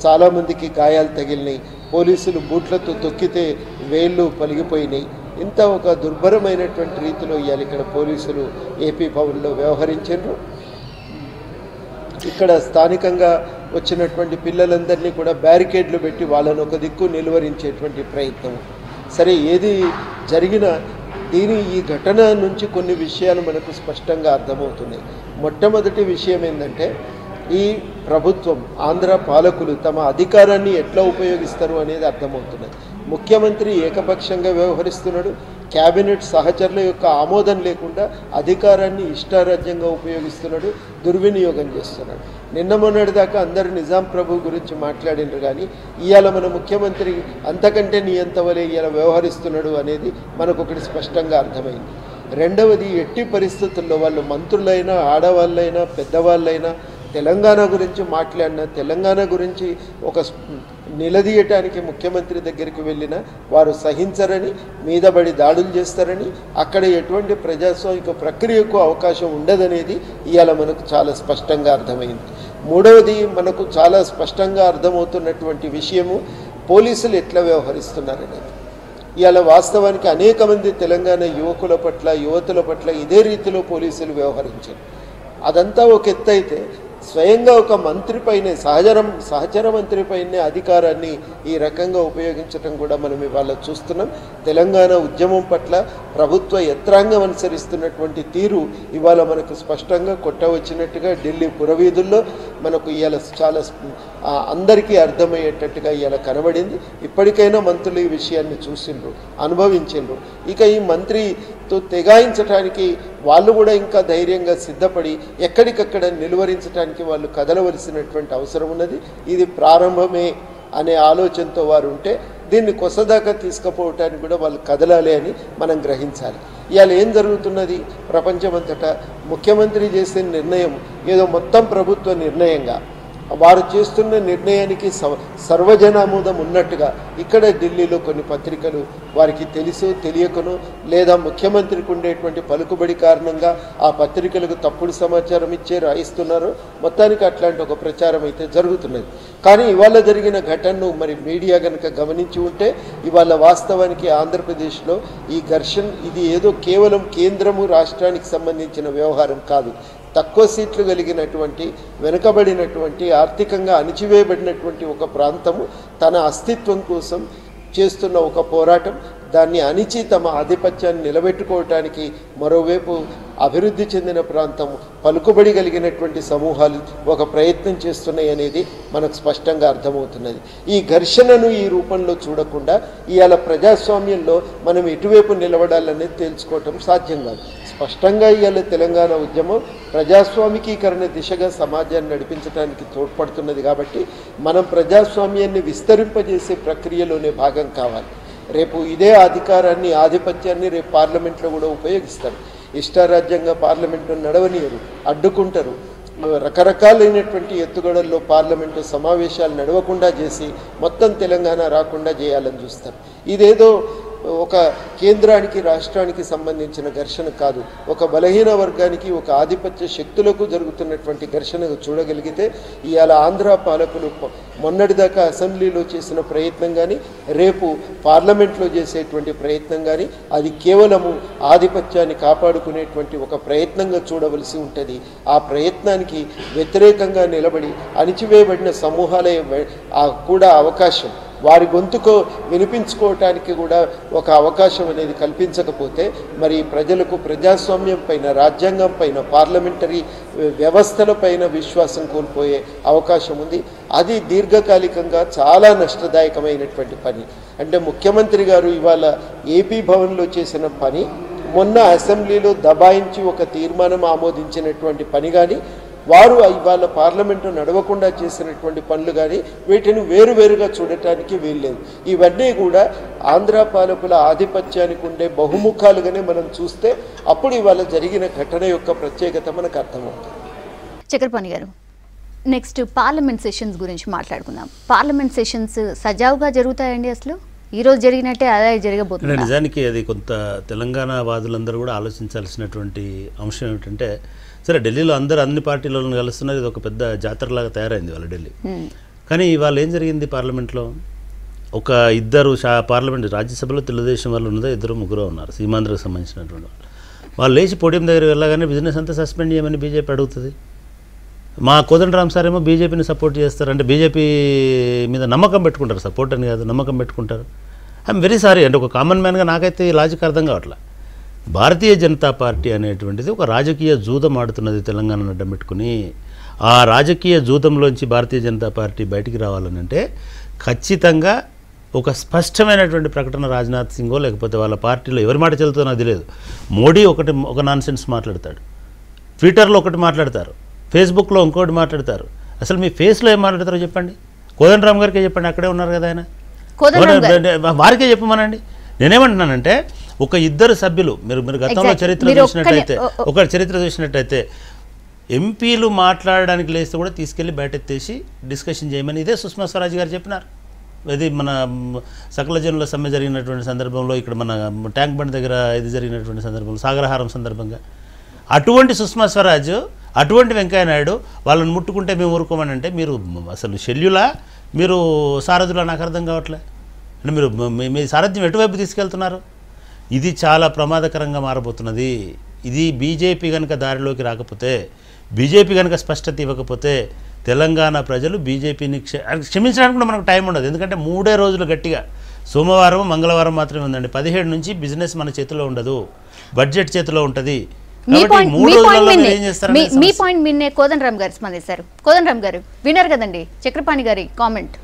చాలామందికి గాయాలు తగిలినాయి, పోలీసులు బూట్లతో తొక్కితే వేళ్ళు పలిగిపోయినాయి. ఇంత ఒక దుర్భరమైనటువంటి రీతిలో ఇవాళ ఇక్కడ పోలీసులు ఏపీ భవన్లో వ్యవహరించారు. ఇక్కడ స్థానికంగా వచ్చినటువంటి పిల్లలందరినీ కూడా బ్యారికేడ్లు పెట్టి వాళ్ళను ఒక దిక్కు నిలువరించేటువంటి ప్రయత్నం. సరే, ఏది జరిగినా ఈ ఘటన నుంచి కొన్ని విషయాలు మనకు స్పష్టంగా అర్థమవుతున్నాయి. మొట్టమొదటి విషయం ఏంటంటే, ఈ ప్రభుత్వం, ఆంధ్ర పాలకులు తమ అధికారాన్ని ఎట్లా ఉపయోగిస్తారు అనేది అర్థమవుతున్నది. ముఖ్యమంత్రి ఏకపక్షంగా వ్యవహరిస్తున్నాడు. క్యాబినెట్ సహచరుల యొక్క ఆమోదం లేకుండా అధికారాన్ని ఇష్టారాజ్యంగా ఉపయోగిస్తున్నాడు, దుర్వినియోగం చేస్తున్నాడు. నిన్న మొన్నటిదాకా అందరూ నిజాం ప్రభు గురించి మాట్లాడినారు, కానీ ఇవాళ మన ముఖ్యమంత్రి అంతకంటే నియంతవలే ఇవాళ వ్యవహరిస్తున్నాడు అనేది మనకు ఒకటి స్పష్టంగా అర్థమైంది. రెండవది, ఎట్టి పరిస్థితుల్లో వాళ్ళు మంత్రులైనా, ఆడవాళ్ళైనా, పెద్దవాళ్ళైనా తెలంగాణ గురించి మాట్లాడిన, తెలంగాణ గురించి ఒక నిలదీయటానికి ముఖ్యమంత్రి దగ్గరికి వెళ్ళిన వారు సహించరని, మీదబడి దాడులు చేస్తారని, అక్కడ ఎటువంటి ప్రజాస్వామిక ప్రక్రియకు అవకాశం ఉండదనేది ఇవాళ మనకు చాలా స్పష్టంగా అర్థమైంది. మూడవది, మనకు చాలా స్పష్టంగా అర్థమవుతున్నటువంటి విషయము పోలీసులు ఎట్లా వ్యవహరిస్తున్నారనేది. ఇవాళ వాస్తవానికి అనేక మంది తెలంగాణ యువకుల పట్ల, యువతుల పట్ల ఇదే రీతిలో పోలీసులు వ్యవహరించారు. అదంతా ఒక ఎత్తు అయితే, స్వయంగా ఒక మంత్రిపైనే, సహచర మంత్రిపైనే అధికారాన్ని ఈ రకంగా ఉపయోగించడం కూడా మనం ఇవాళ చూస్తున్నాం. తెలంగాణ ఉద్యమం పట్ల ప్రభుత్వ యంత్రాంగం అనుసరిస్తున్నటువంటి తీరు ఇవాళ మనకు స్పష్టంగా కొట్టవచ్చినట్టుగా ఢిల్లీ పురవీధుల్లో మనకు ఇవాళ చాలా అందరికీ అర్థమయ్యేటట్టుగా ఇవాళ కనబడింది. ఇప్పటికైనా మంత్రులు ఈ విషయాన్ని చూసిండ్రు, అనుభవించిండ్రు. ఇక ఈ మంత్రితో తెగాయించడానికి వాళ్ళు కూడా ఇంకా ధైర్యంగా సిద్ధపడి ఎక్కడికక్కడ నిలువరించడానికి వాళ్ళు కదలవలసినటువంటి అవసరం ఉన్నది. ఇది ప్రారంభమే అనే ఆలోచనతో వారు ఉంటే దీన్ని కొసదాకా తీసుకుపోవటానికి కూడా వాళ్ళు కదలాలి అని మనం గ్రహించాలి. ఇవాళ ఏం జరుగుతున్నది ప్రపంచమంతటా, ముఖ్యమంత్రి చేసే నిర్ణయం ఏదో మొత్తం ప్రభుత్వ నిర్ణయంగా, వారు చేస్తున్న నిర్ణయానికి సర్వజనామోదం ఉన్నట్టుగా ఇక్కడ ఢిల్లీలో కొన్ని పత్రికలు వారికి తెలుసు తెలియకను, లేదా ముఖ్యమంత్రికి ఉండేటువంటి పలుకుబడి కారణంగా ఆ పత్రికలకు తప్పుడు సమాచారం రాయిస్తున్నారు. మొత్తానికి అట్లాంటి ఒక ప్రచారం అయితే జరుగుతున్నది. కానీ ఇవాళ జరిగిన ఘటనను మరి మీడియా కనుక గమనించి ఉంటే, ఇవాళ వాస్తవానికి ఆంధ్రప్రదేశ్లో ఈ ఘర్షణ ఇది ఏదో కేవలం కేంద్రము రాష్ట్రానికి సంబంధించిన వ్యవహారం కాదు. తక్కువ సీట్లు కలిగినటువంటి, వెనుకబడినటువంటి, ఆర్థికంగా అణిచివేయబడినటువంటి ఒక ప్రాంతము తన అస్తిత్వం కోసం చేస్తున్న ఒక పోరాటం, దాన్ని అణిచి తమ ఆధిపత్యాన్ని నిలబెట్టుకోవటానికి మరోవైపు అభివృద్ధి చెందిన ప్రాంతం, పలుకుబడి కలిగినటువంటి సమూహాలు ఒక ప్రయత్నం చేస్తున్నాయి అనేది మనకు స్పష్టంగా అర్థమవుతున్నది. ఈ ఘర్షణను ఈ రూపంలో చూడకుండా ఇవాళ ప్రజాస్వామ్యంలో మనం ఎటువైపు నిలబడాలనేది తెలుసుకోవటం సాధ్యం కాదు. స్పష్టంగా ఇవాళ తెలంగాణ ఉద్యమం ప్రజాస్వామికీకరణ దిశగా సమాజాన్ని నడిపించడానికి తోడ్పడుతున్నది. కాబట్టి మనం ప్రజాస్వామ్యాన్ని విస్తరింపజేసే ప్రక్రియలోనే భాగం కావాలి. రేపు ఇదే అధికారాన్ని, ఆధిపత్యాన్ని రేపు పార్లమెంట్లో కూడా ఉపయోగిస్తారు. ఇష్టారాజ్యంగా పార్లమెంటు నడవనీయరు, అడ్డుకుంటారు. రకరకాలైనటువంటి ఎత్తుగడల్లో పార్లమెంటు సమావేశాలు నడవకుండా చేసి మొత్తం తెలంగాణ రాకుండా చేయాలని చూస్తారు. ఇదేదో ఒక కేంద్రానికి, రాష్ట్రానికి సంబంధించిన ఘర్షణ కాదు. ఒక బలహీన వర్గానికి, ఒక ఆధిపత్య శక్తులకు జరుగుతున్నటువంటి ఘర్షణ చూడగలిగితే ఇవాళ ఆంధ్ర పాలకులు మొన్నటిదాకా అసెంబ్లీలో చేసిన ప్రయత్నం కానీ, రేపు పార్లమెంట్లో చేసేటువంటి ప్రయత్నం కానీ అది కేవలము ఆధిపత్యాన్ని కాపాడుకునేటువంటి ఒక ప్రయత్నంగా చూడవలసి ఉంటుంది. ఆ ప్రయత్నానికి వ్యతిరేకంగా నిలబడి అణిచివేయబడిన సమూహాలే కూడా అవకాశం, వారి గొంతుకు వినిపించుకోవటానికి కూడా ఒక అవకాశం అనేది కల్పించకపోతే మరి ప్రజలకు ప్రజాస్వామ్యం పైన, రాజ్యాంగం పైన, పార్లమెంటరీ వ్యవస్థల పైన విశ్వాసం కోల్పోయే అవకాశం ఉంది. అది దీర్ఘకాలికంగా చాలా నష్టదాయకమైనటువంటి పని. అంటే ముఖ్యమంత్రి గారు ఇవాళ ఏపీ భవన్లో చేసిన పని, మొన్న అసెంబ్లీలో దబాయించి ఒక తీర్మానం ఆమోదించినటువంటి పని కానీ, వారు ఇవాళ పార్లమెంటు నడవకుండా చేసినటువంటి పనులు కానీ వీటిని వేరువేరుగా చూడటానికి వీల్లేదు. ఇవన్నీ కూడా ఆంధ్ర పాలకుల ఆధిపత్యానికి ఉండే బహుముఖాలుగానే మనం చూస్తే అప్పుడు ఇవాళ జరిగిన ఘటన యొక్క ప్రత్యేకత మనకు అర్థమవుతుంది. చక్రపాణి గారు, నెక్స్ట్ పార్లమెంట్ సెషన్స్ గురించి మాట్లాడుకుందాం. పార్లమెంట్ సెషన్స్ సజావుగా జరుగుతాయండి? అసలు ఈరోజు జరిగినట్టే అదే జరగబోతుంది? నిజానికి అది కొంత తెలంగాణ వాదులందరూ కూడా ఆలోచించాల్సినటువంటి అంశం ఏమిటంటే, సరే ఢిల్లీలో అందరూ అన్ని పార్టీలను కలుస్తున్నారు, ఇది ఒక పెద్ద జాతరలాగా తయారైంది వాళ్ళ ఢిల్లీ. కానీ ఇవాళ ఏం జరిగింది పార్లమెంట్లో? ఒక ఇద్దరు పార్లమెంట్ రాజ్యసభలో తెలుగుదేశం వాళ్ళు ఉన్నదో ఇద్దరు ముగ్గురు ఉన్నారు, సీమాంధ్రకు సంబంధించినటువంటి వాళ్ళు లేచి పోడియం దగ్గర వెళ్ళగానే బిజినెస్ అంతా సస్పెండ్ చేయమని బీజేపీ అడుగుతుంది. మా కోదండరామ్ సార్ ఏమో బీజేపీని సపోర్ట్ చేస్తారు, అంటే బీజేపీ మీద నమ్మకం పెట్టుకుంటారు, సపోర్ట్ అని కాదు నమ్మకం పెట్టుకుంటారు. ఐఎమ్ వెరీ సారీ అంటే ఒక కామన్ మ్యాన్గా నాకైతే ఈ లాజిక్ అర్థం కావట్లా. భారతీయ జనతా పార్టీ అనేటువంటిది ఒక రాజకీయ జూదం ఆడుతున్నది తెలంగాణను అడ్డం పెట్టుకుని. ఆ రాజకీయ జూదంలోంచి భారతీయ జనతా పార్టీ బయటికి రావాలని అంటే ఖచ్చితంగా ఒక స్పష్టమైనటువంటి ప్రకటన రాజ్నాథ్ సింగో లేకపోతే వాళ్ళ పార్టీలో ఎవరి మాట చెల్లుతుందో నాకు తెలియదు. మోడీ ఒక నాన్ సెన్స్ మాట్లాడతాడు, ట్విట్టర్లో ఒకటి మాట్లాడతారు, ఫేస్బుక్లో ఇంకోటి మాట్లాడతారు. అసలు మీ ఫేస్లో ఏం మాట్లాడతారో చెప్పండి. కోదండరామ్ గారికే చెప్పండి, అక్కడే ఉన్నారు కదా ఆయన, వారికే చెప్పమనండి. నేనేమంటున్నానంటే ఒక ఇద్దరు సభ్యులు మీరు గతంలో చరిత్ర చూసినట్టయితే ఎంపీలు మాట్లాడడానికి లేస్తే కూడా తీసుకెళ్ళి బయటెత్తేసి డిస్కషన్ చేయమని ఇదే సుష్మా స్వరాజ్ గారు చెప్పినారు. ఇది మన సకల జనుల సమ్మె జరిగినటువంటి సందర్భంలో, ఇక్కడ మన ట్యాంక్ బండ్ దగ్గర ఇది జరిగినటువంటి సందర్భంలో, సాగరహారం సందర్భంగా అటువంటి సుష్మా స్వరాజ్ అటువంటి వెంకయ్యనాయుడు వాళ్ళని ముట్టుకుంటే మేము ఊరుకోమని అంటే మీరు అసలు షెడ్యూలా మీరు సారథులా నాకు అర్థం కావట్లే. అంటే మీరు మీ సారథ్యం ఎటువైపు తీసుకెళ్తున్నారు? ఇది చాలా ప్రమాదకరంగా మారబోతున్నది. ఇది బీజేపీ కనుక దారిలోకి రాకపోతే, బీజేపీ కనుక స్పష్టత ఇవ్వకపోతే తెలంగాణ ప్రజలు బీజేపీని క్షమించడానికి కూడా మనకు టైం ఉండదు. ఎందుకంటే 3 రోజులు గట్టిగా, సోమవారం మంగళవారం మాత్రమే ఉందండి. 17 నుంచి బిజినెస్ మన చేతిలో ఉండదు, బడ్జెట్ చేతిలో ఉంటుంది. మీ పాయింట్ మీనే కోదండరామ్ గారు స్పందిస్తారు. కోదండరామ్ గారు విన్నారు కదండి చక్రపాణి గారి కామెంట్.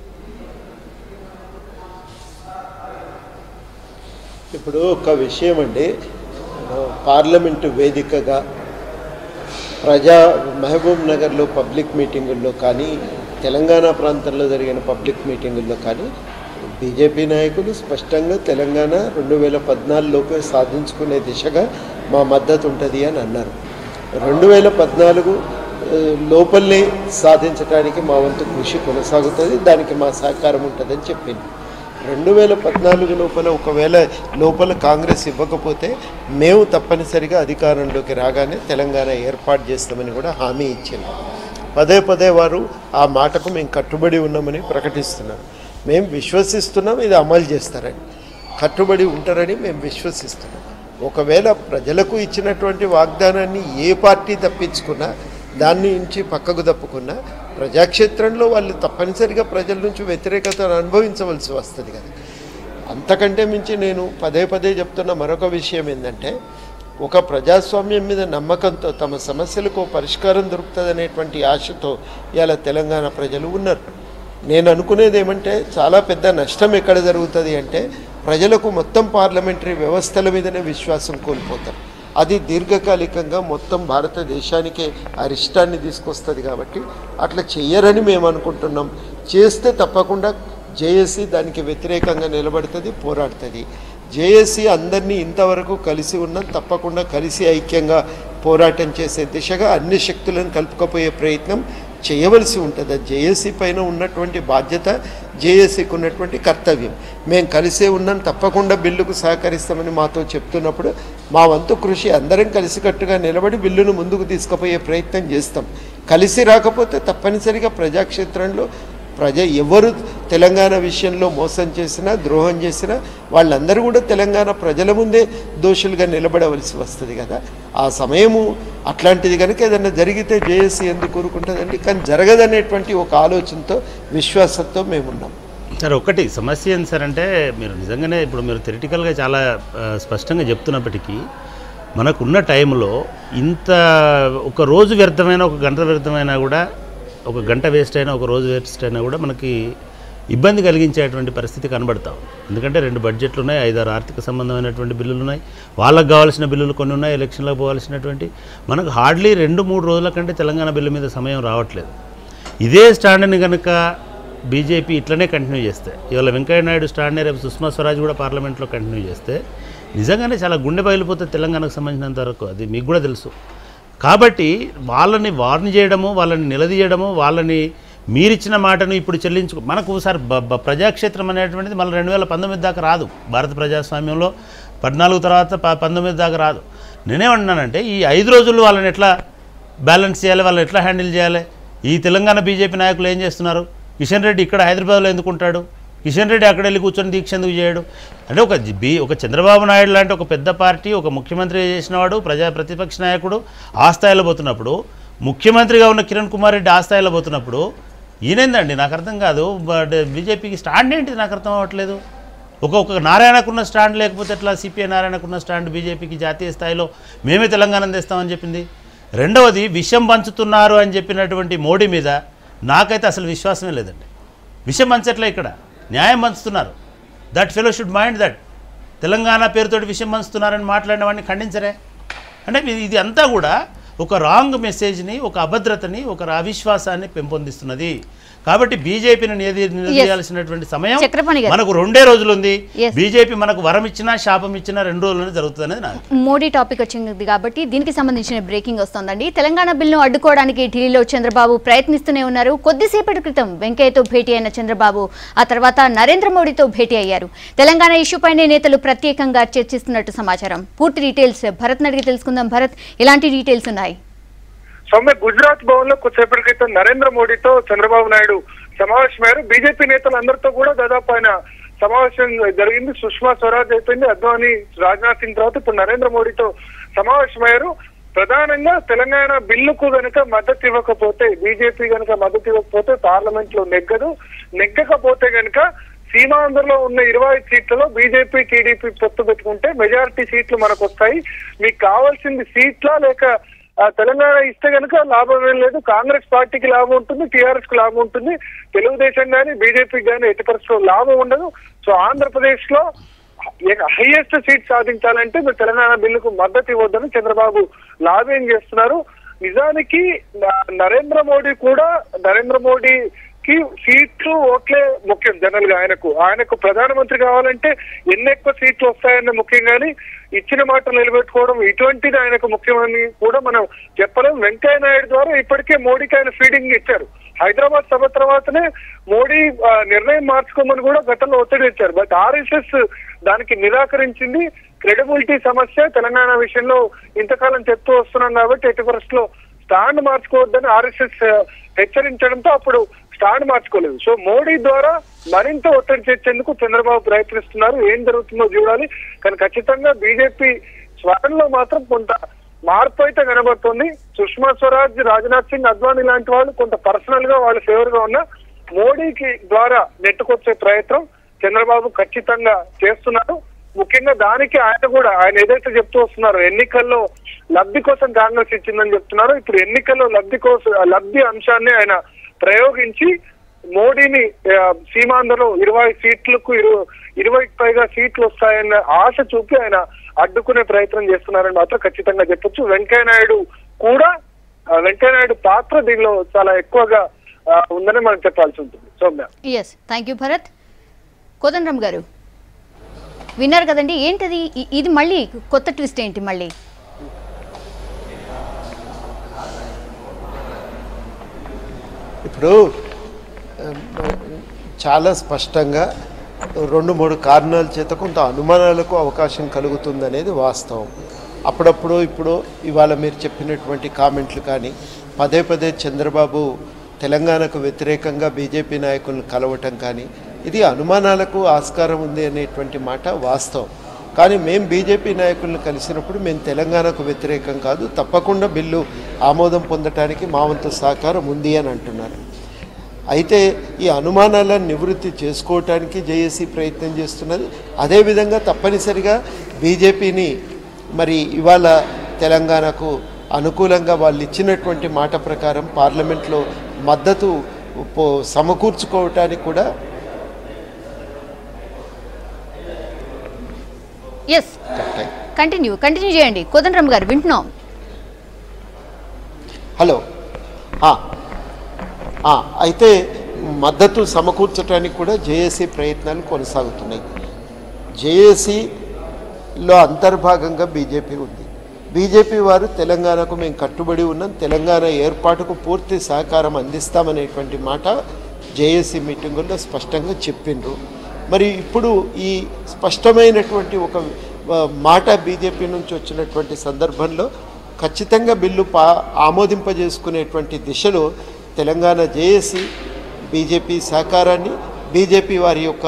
ఇప్పుడు ఒక విషయం అండి, పార్లమెంటు వేదికగా మహబూబ్ నగర్లో పబ్లిక్ మీటింగుల్లో కానీ, తెలంగాణ ప్రాంతంలో జరిగిన పబ్లిక్ మీటింగుల్లో కానీ బీజేపీ నాయకులు స్పష్టంగా తెలంగాణ 2014లోపే సాధించుకునే దిశగా మా మద్దతు ఉంటుంది అని అన్నారు. 2014 లోపలనే సాధించడానికి మా వంతు కృషి కొనసాగుతుంది, దానికి మా సహకారం ఉంటుందని చెప్పింది. 2014 లోపల కాంగ్రెస్ ఇవ్వకపోతే మేము తప్పనిసరిగా అధికారంలోకి రాగానే తెలంగాణ ఏర్పాటు చేస్తామని కూడా హామీ ఇచ్చింది. పదే వారు ఆ మాటకు మేము కట్టుబడి ఉన్నామని ప్రకటిస్తున్నారు. మేము విశ్వసిస్తున్నాం ఇది అమలు చేస్తారని, కట్టుబడి ఉంటారని మేము విశ్వసిస్తున్నాం. ఒకవేళ ప్రజలకు ఇచ్చినటువంటి వాగ్దానాన్ని ఏ పార్టీ తప్పించుకున్నా, దాన్ని నుంచి పక్కకు తప్పుకున్నా, ప్రజాక్షేత్రంలో వాళ్ళు తప్పనిసరిగా ప్రజల నుంచి వ్యతిరేకతను అనుభవించవలసి వస్తుంది కదా. అంతకంటే మించి నేను పదే చెప్తున్న మరొక విషయం ఏంటంటే, ఒక ప్రజాస్వామ్యం మీద నమ్మకంతో తమ సమస్యలకు పరిష్కారం దొరుకుతుందనేటువంటి ఆశతో ఇవాళ తెలంగాణ ప్రజలు ఉన్నారు. నేను అనుకునేది ఏమంటే, చాలా పెద్ద నష్టం ఎక్కడ జరుగుతుంది అంటే, ప్రజలకు మొత్తం పార్లమెంటరీ వ్యవస్థల మీదనే విశ్వాసం కోల్పోతారు. అది దీర్ఘకాలికంగా మొత్తం భారతదేశానికే అరిష్టాన్ని తీసుకొస్తుంది. కాబట్టి అట్లా చెయ్యరని మేము అనుకుంటున్నాం. చేస్తే తప్పకుండా జేఏసీ దానికి వ్యతిరేకంగా నిలబడుతుంది, పోరాడుతుంది. జేఏసీ అందరినీ ఇంతవరకు కలిసి ఉన్నాం, తప్పకుండా కలిసి ఐక్యంగా పోరాటం చేసే దిశగా అన్ని శక్తులను కలుపుకపోయే ప్రయత్నం చేయవలసి ఉంటుంది. జేఏసీ పైన ఉన్నటువంటి బాధ్యత, జేఏసీకి ఉన్నటువంటి కర్తవ్యం. మేము కలిసే ఉన్నాం, తప్పకుండా బిల్లుకు సహకరిస్తామని మాతో చెప్తున్నప్పుడు మా వంతు కృషి అందరం కలిసికట్టుగా నిలబడి బిల్లును ముందుకు తీసుకుపోయే ప్రయత్నం చేస్తాం. కలిసి రాకపోతే తప్పనిసరిగా ప్రజాక్షేత్రంలో ఎవరు తెలంగాణ విషయంలో మోసం చేసినా, ద్రోహం చేసినా వాళ్ళందరూ కూడా తెలంగాణ ప్రజల ముందే దోషులుగా నిలబడవలసి వస్తుంది కదా. ఆ సమయము అట్లాంటిది కనుక ఏదన్నా జరిగితే జేఏసీ ఎందుకు కోరుకుంటుందండి? కానీ జరగదనేటువంటి ఒక ఆలోచనతో, విశ్వాసంతో మేమున్నాం. సార్, ఒకటి సమస్య ఏంటి సార్ అంటే, మీరు నిజంగానే ఇప్పుడు మీరు థియరిటికల్గా చాలా స్పష్టంగా చెప్తున్నప్పటికీ మనకున్న టైంలో ఇంత ఒక రోజు వ్యర్థమైన, ఒక గంట వ్యర్థమైనా కూడా, ఒక గంట వేస్ట్ అయినా, ఒక రోజు వేస్ట్ అయినా కూడా మనకి ఇబ్బంది కలిగించేటువంటి పరిస్థితి కనబడతాం. ఎందుకంటే 2 బడ్జెట్లు ఉన్నాయి, 5-6 ఆర్థిక సంబంధమైనటువంటి బిల్లులు ఉన్నాయి, వాళ్ళకు కావాల్సిన బిల్లులు కొన్ని ఉన్నాయి, ఎలక్షన్లకు పోవాల్సినటువంటి. మనకు హార్డ్లీ 2-3 రోజుల కంటే తెలంగాణ బిల్లు మీద సమయం రావట్లేదు. ఇదే స్టాండ్ని కనుక బీజేపీ ఇట్లనే కంటిన్యూ చేస్తే, ఇవాళ వెంకయ్యనాయుడు స్టాండ్ని రేపు సుష్మా స్వరాజ్ కూడా పార్లమెంట్లో కంటిన్యూ చేస్తే నిజంగానే చాలా గుండె బయలుపోతే తెలంగాణకు సంబంధించినంత వరకు. అది మీకు కూడా తెలుసు. కాబట్టి వాళ్ళని వార్న్ చేయడము, వాళ్ళని నిలదీయడము, వాళ్ళని మీరిచ్చిన మాటను ఇప్పుడు మనకు ఒకసారి ప్రజాక్షేత్రం అనేటువంటిది మళ్ళీ 2019 దాకా రాదు. భారత ప్రజాస్వామ్యంలో 14 తర్వాత 19 దాకా రాదు. నేనేమంటున్నానంటే ఈ 5 రోజుల్లో వాళ్ళని ఎట్లా బ్యాలెన్స్ చేయాలి, వాళ్ళని ఎట్లా హ్యాండిల్ చేయాలి. ఈ తెలంగాణ బీజేపీ నాయకులు ఏం చేస్తున్నారు? కిషన్ రెడ్డి ఇక్కడ హైదరాబాద్లో ఎందుకుంటాడు? కిషన్ రెడ్డి అక్కడ వెళ్ళి కూర్చొని దీక్ష ఎందుకు చేయడు? అంటే ఒక చంద్రబాబు నాయుడు లాంటి ఒక పెద్ద పార్టీ, ఒక ముఖ్యమంత్రి చేసినవాడు, ప్రతిపక్ష నాయకుడు ఆ స్థాయిలో పోతున్నప్పుడు, ముఖ్యమంత్రిగా ఉన్న కిరణ్ కుమార్ రెడ్డి ఆ స్థాయిలో పోతున్నప్పుడు ఈయనేందండి నాకు అర్థం కాదు. బీజేపీకి స్టాండ్ ఏంటిది నాకు అర్థం అవ్వట్లేదు. ఒక నారాయణకున్న స్టాండ్ లేకపోతే ఎట్లా? సిపిఐ నారాయణకున్న స్టాండ్ బీజేపీకి జాతీయ స్థాయిలో మేమే తెలంగాణ తెస్తామని చెప్పింది. రెండవది విషం పంచుతున్నారు అని చెప్పినటువంటి మోడీ మీద నాకైతే అసలు విశ్వాసమే లేదండి. విషం పంచట్లే, ఇక్కడ న్యాయం పంచుతున్నారు. That fellow should mind that. Telangana పేరుతోటి విషయం పంచుతున్నారని మాట్లాడిన వాడిని ఖండించరే? అంటే ఇది అంతా కూడా ఒక రాంగ్ మెసేజ్ని, ఒక అభద్రతని, ఒక అవిశ్వాసాన్ని పెంపొందిస్తున్నది. కాబట్టి బీజేపీని నిలదీయాల్సినటువంటి సమయం మనకు 2 రోజులు ఉంది. బీజేపీ మనకు వరం ఇచ్చినా శాపం ఇచ్చినా 2 రోజుల్లోనే జరుగుతుంది అనేది నాకు. మోడీ టాపిక్ వచ్చింది కాబట్టి దీనికి సంబంధించిన బ్రేకింగ్ వస్తుందండి. తెలంగాణ బిల్లును అడ్డుకోవడానికి ఢిల్లీలో చంద్రబాబు ప్రయత్నిస్తూనే ఉన్నారు. కొద్దిసేపటి క్రితం వెంకయ్యతో భేటీ అయిన చంద్రబాబు ఆ తర్వాత నరేంద్ర మోడీతో భేటీ అయ్యారు. తెలంగాణ ఇష్యూపైనే నేతలు ప్రత్యేకంగా చర్చిస్తున్నట్టు సమాచారం. పూర్తి డీటెయిల్స్ భరత్ అడిగి తెలుసుకుందాం. భరత్, ఎలాంటి డీటెయిల్స్ ఉన్నాయి? సౌమ్య, గుజరాత్ భవన్ లో కొద్దిసేపటి క్రితం నరేంద్ర మోడీతో చంద్రబాబు నాయుడు సమావేశమయ్యారు. బీజేపీ నేతలందరితో కూడా దాదాపు ఆయన సమావేశం జరిగింది. సుష్మా స్వరాజ్ అయిపోయింది, అద్వానీ, రాజ్నాథ్ సింగ్ తర్వాత ఇప్పుడు నరేంద్ర మోడీతో సమావేశమయ్యారు. ప్రధానంగా తెలంగాణ బిల్లుకు గనుక మద్దతు ఇవ్వకపోతే, బీజేపీ గనుక మద్దతు ఇవ్వకపోతే పార్లమెంట్ లో నెగ్గకపోతే గనుక సీమాంధ్రలో ఉన్న 25 సీట్లలో బీజేపీ టీడీపీ పొత్తు పెట్టుకుంటే మెజారిటీ సీట్లు మనకు వస్తాయి. మీకు కావాల్సింది సీట్లా లేక తెలంగాణ ఇస్తే కనుక లాభం ఏం లేదు. కాంగ్రెస్ పార్టీకి లాభం ఉంటుంది, టీఆర్ఎస్ కి లాభం ఉంటుంది, తెలుగుదేశం గానీ బీజేపీకి గానీ ఎట్టి పరిస్థితుల్లో లాభం ఉండదు. సో ఆంధ్రప్రదేశ్ లో హైయెస్ట్ సీట్ సాధించాలంటే మీరు తెలంగాణ బిల్లుకు మద్దతు ఇవ్వద్దని చంద్రబాబు లాబింగ్ చేస్తున్నారు. నిజానికి నరేంద్ర మోడీకి సీట్లు ఓట్లే ముఖ్యం. జనరల్ గా ఆయనకు ప్రధానమంత్రి కావాలంటే ఎన్ని ఎక్కువ సీట్లు వస్తాయన్న ముఖ్యం, కానీ ఇచ్చిన మాట నిలబెట్టుకోవడం ఇటువంటిది ఆయనకు ముఖ్యమని కూడా మనం చెప్పలేం. వెంకయ్య నాయుడు ద్వారా ఇప్పటికే మోడీకి ఆయన ఫీడింగ్ ఇచ్చారు. హైదరాబాద్ సభ తర్వాతనే మోడీ నిర్ణయం మార్చుకోమని కూడా గతంలో ఒత్తిడి ఇచ్చారు. బట్ ఆర్ఎస్ఎస్ దానికి నిరాకరించింది. క్రెడిబిలిటీ సమస్య తెలంగాణ విషయంలో ఇంతకాలం చెప్తూ వస్తున్నాం కాబట్టి ఎట్టి పరిస్థితుల్లో స్టాండ్ మార్చుకోవద్దని ఆర్ఎస్ఎస్ హెచ్చరించడంతో అప్పుడు స్టాండ్ మార్చుకోలేదు. సో మోడీ ద్వారా మరింత ఒత్తిడి తెచ్చేందుకు చంద్రబాబు ప్రయత్నిస్తున్నారు. ఏం జరుగుతుందో చూడాలి. కానీ ఖచ్చితంగా బీజేపీ స్వరంలో మాత్రం కొంత మార్పు అయితే కనబడుతుంది. సుష్మా స్వరాజ్, రాజ్నాథ్ సింగ్, అద్వానీ లాంటి వాళ్ళు కొంత పర్సనల్ గా వాళ్ళు ఫేవర్ గా ఉన్న మోడీకి ద్వారా నెట్టుకొచ్చే ప్రయత్నం చంద్రబాబు ఖచ్చితంగా చేస్తున్నారు. ముఖ్యంగా దానికి ఆయన ఏదైతే చెప్తూ వస్తున్నారో ఎన్నికల్లో లబ్ధి కోసం కాంగ్రెస్ ఇచ్చిందని చెప్తున్నారు. ఇప్పుడు ఎన్నికల్లో లబ్ధి అంశాన్ని ఆయన ప్రయోగించి మోడీని సీమాంధ్రలో 20 సీట్లకు 20కి పైగా సీట్లు వస్తాయన్న ఆశ చూపి ఆయన అడ్డుకునే ప్రయత్నం చేస్తున్నారని మాత్రం ఖచ్చితంగా చెప్పొచ్చు. వెంకయ్య నాయుడు పాత్ర దీనిలో చాలా ఎక్కువగా ఉందని మనం చెప్పాల్సి ఉంటుంది. సౌమ్య. Thank you Bharat. కోదండరామ్ గారు విన్నారు కదండి, ఏంటది ఇది? మళ్ళీ కొత్త ట్విస్ట్ ఏంటి? మళ్ళీ ఇప్పుడు చాలా స్పష్టంగా 2-3 కారణాల చేత కొంత అనుమానాలకు అవకాశం కలుగుతుందనేది వాస్తవం. అప్పుడప్పుడు ఇవాళ మీరు చెప్పినటువంటి కామెంట్లు కానీ, పదే చంద్రబాబు తెలంగాణకు వ్యతిరేకంగా బీజేపీ నాయకులను కలవటం కానీ, ఇది అనుమానాలకు ఆస్కారం ఉంది అనేటువంటి మాట వాస్తవం. కానీ మేము బీజేపీ నాయకులను కలిసినప్పుడు మేము తెలంగాణకు వ్యతిరేకం కాదు, తప్పకుండా బిల్లు ఆమోదం పొందటానికి మా వంతు సహకారం ఉంది అని అంటున్నారు. అయితే ఈ అనుమానాలను నివృత్తి చేసుకోవటానికి జేఏసీ ప్రయత్నం చేస్తున్నది. అదేవిధంగా తప్పనిసరిగా బీజేపీని మరి ఇవాళ తెలంగాణకు అనుకూలంగా వాళ్ళు ఇచ్చినటువంటి మాట ప్రకారం పార్లమెంట్లో మద్దతు సమకూర్చుకోవటానికి కూడా ఎస్ కంటిన్యూ చేయండి కోదండరామ్ గారు, వింటున్నాం. హలో. అయితే మద్దతు సమకూర్చడానికి కూడా జేఏసీ ప్రయత్నాలు కొనసాగుతున్నాయి. జేఏసీలో అంతర్భాగంగా బీజేపీ ఉంది. బీజేపీ వారు తెలంగాణకు మేము కట్టుబడి ఉన్నాం, తెలంగాణ ఏర్పాటుకు పూర్తి సహకారం అందిస్తామనేటువంటి మాట జేఏసీ మీటింగుల్లో స్పష్టంగా చెప్పిండ్రు. మరి ఇప్పుడు ఈ స్పష్టమైనటువంటి ఒక మాట బీజేపీ నుంచి వచ్చినటువంటి సందర్భంలో ఖచ్చితంగా బిల్లు ఆమోదింపజేసుకునేటువంటి దిశలో తెలంగాణ జేఏసీ బీజేపీ సహకారాన్ని, బీజేపీ వారి యొక్క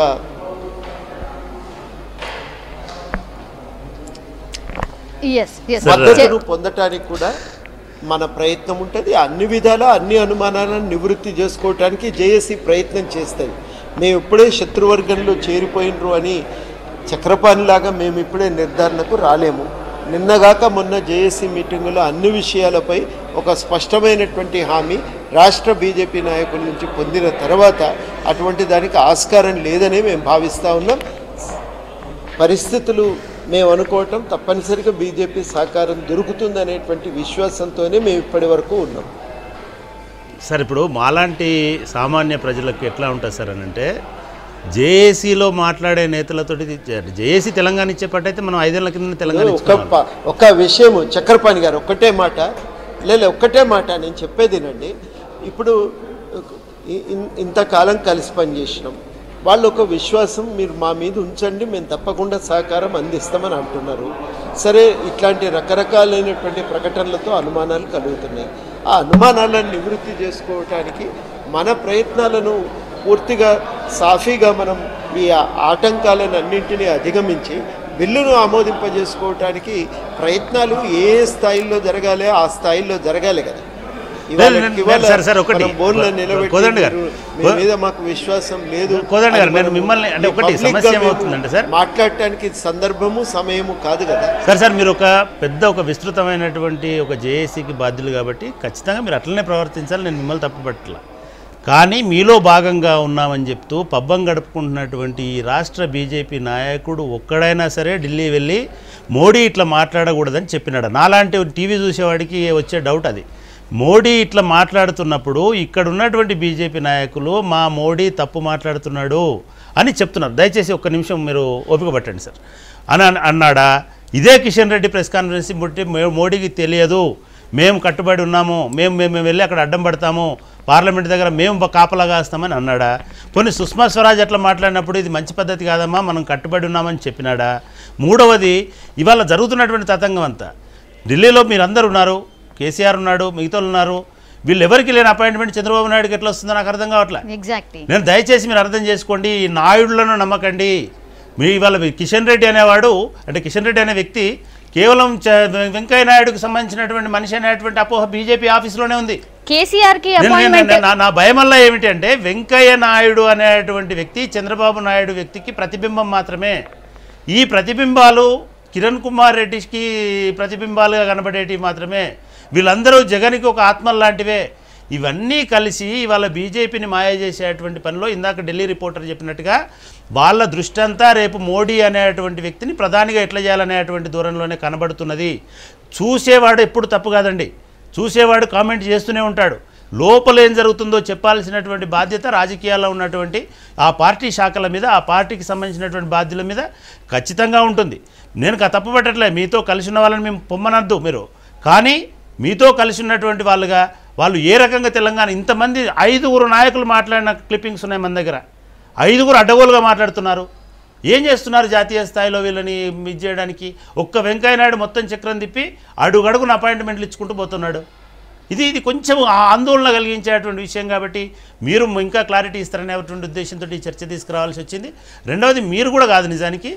మద్దతును పొందటానికి కూడా మన ప్రయత్నం ఉంటుంది. అన్ని విధాల అన్ని అనుమానాలను నివృత్తి చేసుకోవటానికి జేఏసీ ప్రయత్నం చేస్తుంది. మేము ఇప్పుడే శత్రువర్గంలో చేరిపోయినరు అని చక్రపాణిలాగా మేము ఇప్పుడే నిర్ధారణకు రాలేము. నిన్నగాక మొన్న జేఏసీ మీటింగులో అన్ని విషయాలపై ఒక స్పష్టమైనటువంటి హామీ రాష్ట్ర బీజేపీ నాయకుల నుంచి పొందిన తర్వాత అటువంటి దానికి ఆస్కారం లేదని మేము భావిస్తూ ఉన్నాం. పరిస్థితులు మేము అనుకోవటం తప్పనిసరిగా బీజేపీ సహకారం దొరుకుతుందనేటువంటి విశ్వాసంతోనే మేము ఇప్పటి వరకు ఉన్నాం. సార్, ఇప్పుడు మాలాంటి సామాన్య ప్రజలకు ఎట్లా ఉంటుంది సార్ అని అంటే, జేఏసీలో మాట్లాడే నేతలతోటి జేఏసీ తెలంగాణ ఇచ్చేపట్టయితే మనం 5 ఏళ్ల కింద తెలంగాణ ఒక విషయము చక్రపాణి గారు ఒక్కటే మాట నేను చెప్పేదినండి. ఇప్పుడు ఇంతకాలం కలిసి పనిచేసినాం, వాళ్ళు ఒక విశ్వాసం మీరు మా మీద ఉంచండి, మేము తప్పకుండా సహకారం అందిస్తామని అంటున్నారు. సరే, ఇట్లాంటి రకరకాలైనటువంటి ప్రకటనలతో అనుమానాలు కలుగుతున్నాయి. ఆ అనుమానాలను నివృత్తి చేసుకోవటానికి మన ప్రయత్నాలను పూర్తిగా సాఫీగా మనం ఈ ఆటంకాలను అన్నింటినీ అధిగమించి బిల్లును ఆమోదింపజేసుకోవటానికి ప్రయత్నాలు ఏ స్థాయిలో జరగాలి ఆ స్థాయిలో జరగాలి కదా. మాకు విశ్వాసం లేదు. మాట్లాడటానికి సందర్భము సమయము కాదు కదా సార్. మీరు ఒక విస్తృతమైనటువంటి ఒక జేఏసీకి బాధ్యులు కాబట్టి ఖచ్చితంగా మీరు అట్లనే ప్రవర్తించాలి. నేను మిమ్మల్ని తప్పుపట్టల. కానీ మీలో భాగంగా ఉన్నామని చెప్తూ పబ్బం గడుపుకుంటున్నటువంటి ఈ రాష్ట్ర బీజేపీ నాయకుడు ఒక్కడైనా సరే ఢిల్లీ వెళ్ళి మోడీ ఇట్లా మాట్లాడకూడదని చెప్పినాడు. నాలాంటి టీవీ చూసేవాడికి వచ్చే డౌట్ అది. మోడీ ఇట్లా మాట్లాడుతున్నప్పుడు ఇక్కడ ఉన్నటువంటి బీజేపీ నాయకులు మా మోడీ తప్పు మాట్లాడుతున్నాడు అని చెప్తున్నారు. దయచేసి ఒక్క నిమిషం మీరు ఓపిక పట్టండి సార్ అని అన్నాడా? ఇదే కిషన్ రెడ్డి ప్రెస్ కాన్ఫరెన్స్ బట్టి మోడీకి తెలియదు, మేము కట్టుబడి ఉన్నాము, మేము వెళ్ళి అక్కడ అడ్డం పడతాము, పార్లమెంట్ దగ్గర మేము కాపలాగా వస్తామని అన్నాడా? కొన్ని సుష్మా స్వరాజ్ అట్లా మాట్లాడినప్పుడు ఇది మంచి పద్ధతి కాదమ్మా, మనం కట్టుబడి ఉన్నామని చెప్పినాడా? మూడవది, ఇవాళ జరుగుతున్నటువంటి తతంగం అంతా ఢిల్లీలో మీరందరూ ఉన్నారు, కేసీఆర్ ఉన్నాడు, మిగతా ఉన్నారు, వీళ్ళు ఎవరికి లేని అపాయింట్మెంట్ చంద్రబాబు నాయుడుకి ఎట్లా వస్తుందో నాకు అర్థం కావట్లే. నేను దయచేసి మీరు అర్థం చేసుకోండి, ఈ నాయుడులను నమ్మకండి. మీ ఇవాళ కిషన్ రెడ్డి అనేవాడు, అంటే కిషన్ రెడ్డి అనే వ్యక్తి కేవలం వెంకయ్య నాయుడుకు సంబంధించినటువంటి మనిషి అనేటువంటి అపోహ బీజేపీ ఆఫీసులోనే ఉంది. నా భయం వల్ల ఏమిటి అంటే, వెంకయ్య నాయుడు అనేటువంటి వ్యక్తి చంద్రబాబు నాయుడు వ్యక్తికి ప్రతిబింబం మాత్రమే. ఈ ప్రతిబింబాలు కిరణ్ కుమార్ రెడ్డికి ప్రతిబింబాలుగా కనబడేటివి మాత్రమే. వీళ్ళందరూ జగన్కి ఒక ఆత్మలు లాంటివే. ఇవన్నీ కలిసి ఇవాళ బీజేపీని మాయ చేసేటువంటి పనిలో ఇందాక ఢిల్లీ రిపోర్టర్ చెప్పినట్టుగా వాళ్ళ దృష్టి అంతా రేపు మోడీ అనేటువంటి వ్యక్తిని ప్రధానిగా ఎట్లా చేయాలనేటువంటి దూరంలోనే కనబడుతున్నది. చూసేవాడు ఎప్పుడు తప్పు కాదండి, చూసేవాడు కామెంట్ చేస్తూనే ఉంటాడు. లోపల ఏం జరుగుతుందో చెప్పాల్సినటువంటి బాధ్యత రాజకీయాల్లో ఉన్నటువంటి ఆ పార్టీ శాఖల మీద, ఆ పార్టీకి సంబంధించినటువంటి బాధ్యుల మీద ఖచ్చితంగా ఉంటుంది. నేను తప్పు పట్టట్లే, మీతో కలిసి ఉన్న వాళ్ళని మేము పొమ్మనద్దు మీరు, కానీ మీతో కలిసి ఉన్నటువంటి వాళ్ళుగా వాళ్ళు ఏ రకంగా తెలంగాణ ఇంతమంది 5 నాయకులు మాట్లాడిన క్లిప్పింగ్స్ ఉన్నాయి మన దగ్గర. 5 అడ్డగోలుగా మాట్లాడుతున్నారు. ఏం చేస్తున్నారు జాతీయ స్థాయిలో వీళ్ళని ఇది చేయడానికి? ఒక్క వెంకయ్య నాయుడు మొత్తం చక్రం తిప్పి అడుగడుగున అపాయింట్మెంట్లు ఇచ్చుకుంటూ పోతున్నాడు. ఇది కొంచెం ఆందోళన కలిగించేటువంటి విషయం కాబట్టి మీరు ఇంకా క్లారిటీ ఇస్తారనేటువంటి ఉద్దేశంతో ఈ చర్చ తీసుకురావాల్సి వచ్చింది. రెండవది, మీరు కూడా కాదు, నిజానికి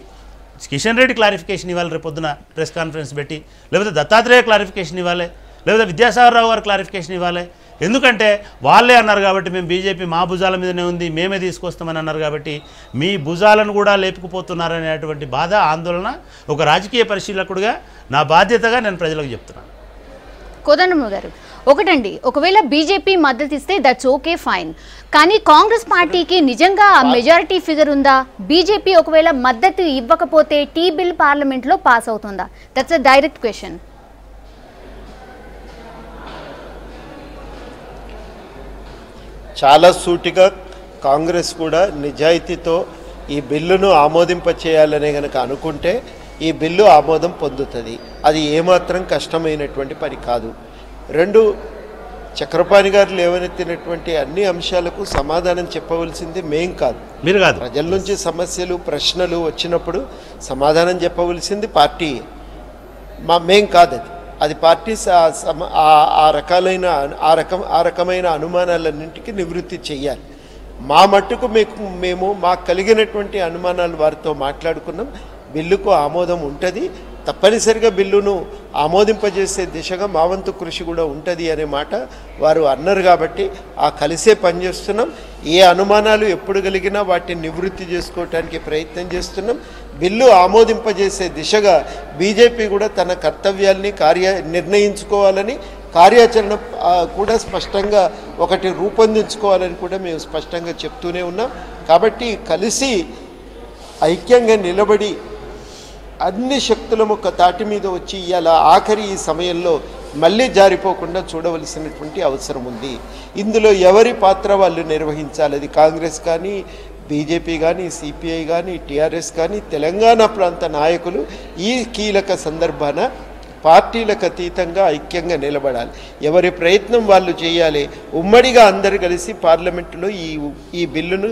కిషన్ రెడ్డి క్లారిఫికేషన్ ఇవ్వాలి రేపు పొద్దున ప్రెస్ కాన్ఫరెన్స్ పెట్టి, లేకపోతే దత్తాత్రేయ క్లారిఫికేషన్ ఇవ్వాలి, లేకపోతే విద్యాసాగర్ రావు గారు క్లారిఫికేషన్ ఇవ్వాలి. ఎందుకంటే వాళ్ళే అన్నారు కాబట్టి మేము బీజేపీ మా భుజాల మీదనే ఉంది, మేమే తీసుకొస్తామని అన్నారు కాబట్టి మీ భుజాలను కూడా లేపుకుపోతున్నారనేటువంటి బాధ, ఆందోళన ఒక రాజకీయ పరిశీలకుడిగా నా బాధ్యతగా నేను ప్రజలకు చెప్తున్నాను. కోదండరామ్ గారు, ఒకటండి, ఒకవేళ బీజేపీ మద్దతు ఇస్తే దట్స్ ఓకే ఫైన్, కానీ కాంగ్రెస్ పార్టీకి నిజంగా మెజారిటీ ఫిగర్ ఉందా? బీజేపీ ఒకవేళ మద్దతు ఇవ్వకపోతే టీ బిల్ పార్లమెంట్లో పాస్ అవుతుందా? That's a direct question. చాలా సూటిగా కాంగ్రెస్ కూడా నిజాయితీతో ఈ బిల్లును ఆమోదింపచేయాలనే కనుక అనుకుంటే ఈ బిల్లు ఆమోదం పొందుతుంది. అది ఏమాత్రం కష్టమైనటువంటి పని కాదు. రెండు, చక్రపాణి గారు లేవనెత్తినటువంటి అన్ని అంశాలకు సమాధానం చెప్పవలసింది మేం కాదు, మీరు కాదు. ప్రజల నుంచి సమస్యలు ప్రశ్నలు వచ్చినప్పుడు సమాధానం చెప్పవలసింది పార్టీ, మేం కాదు. అది పార్టీ ఆ రకమైన అనుమానాలన్నింటికి నివృత్తి చెయ్యాలి. మా మట్టుకు మేము మాకు కలిగినటువంటి అనుమానాలు వారితో మాట్లాడుకున్నాం. బిల్లుకు ఆమోదం ఉంటుంది, తప్పనిసరిగా బిల్లును ఆమోదింపజేసే దిశగా మా వంతు కృషి కూడా ఉంటుంది అనే మాట వారు అన్నారు. కాబట్టి ఆ కలిసే పనిచేస్తున్నాం. ఏ అనుమానాలు ఎప్పుడు కలిగినా వాటిని నివృత్తి చేసుకోవటానికి ప్రయత్నం చేస్తున్నాం. బిల్లు ఆమోదింపజేసే దిశగా బీజేపీ కూడా తన కర్తవ్యాల్ని నిర్ణయించుకోవాలని, కార్యాచరణ కూడా స్పష్టంగా ఒకటి రూపొందించుకోవాలని కూడా మేము స్పష్టంగా చెప్తూనే ఉన్నాం. కాబట్టి కలిసి ఐక్యంగా నిలబడి అన్ని శక్తులం ఒక తాటి మీద వచ్చి ఇలా ఆఖరి ఈ సమయంలో మళ్ళీ జారిపోకుండా చూడవలసినటువంటి అవసరం ఉంది. ఇందులో ఎవరి పాత్ర వాళ్ళు నిర్వహించాలి. అది కాంగ్రెస్ కానీ, బీజేపీ కానీ, సిపిఐ కానీ, టీఆర్ఎస్ కానీ, తెలంగాణ ప్రాంత నాయకులు ఈ కీలక సందర్భాన పార్టీలకు అతీతంగా ఐక్యంగా నిలబడాలి. ఎవరి ప్రయత్నం వాళ్ళు చేయాలి. ఉమ్మడిగా అందరు కలిసి పార్లమెంటులో ఈ బిల్లును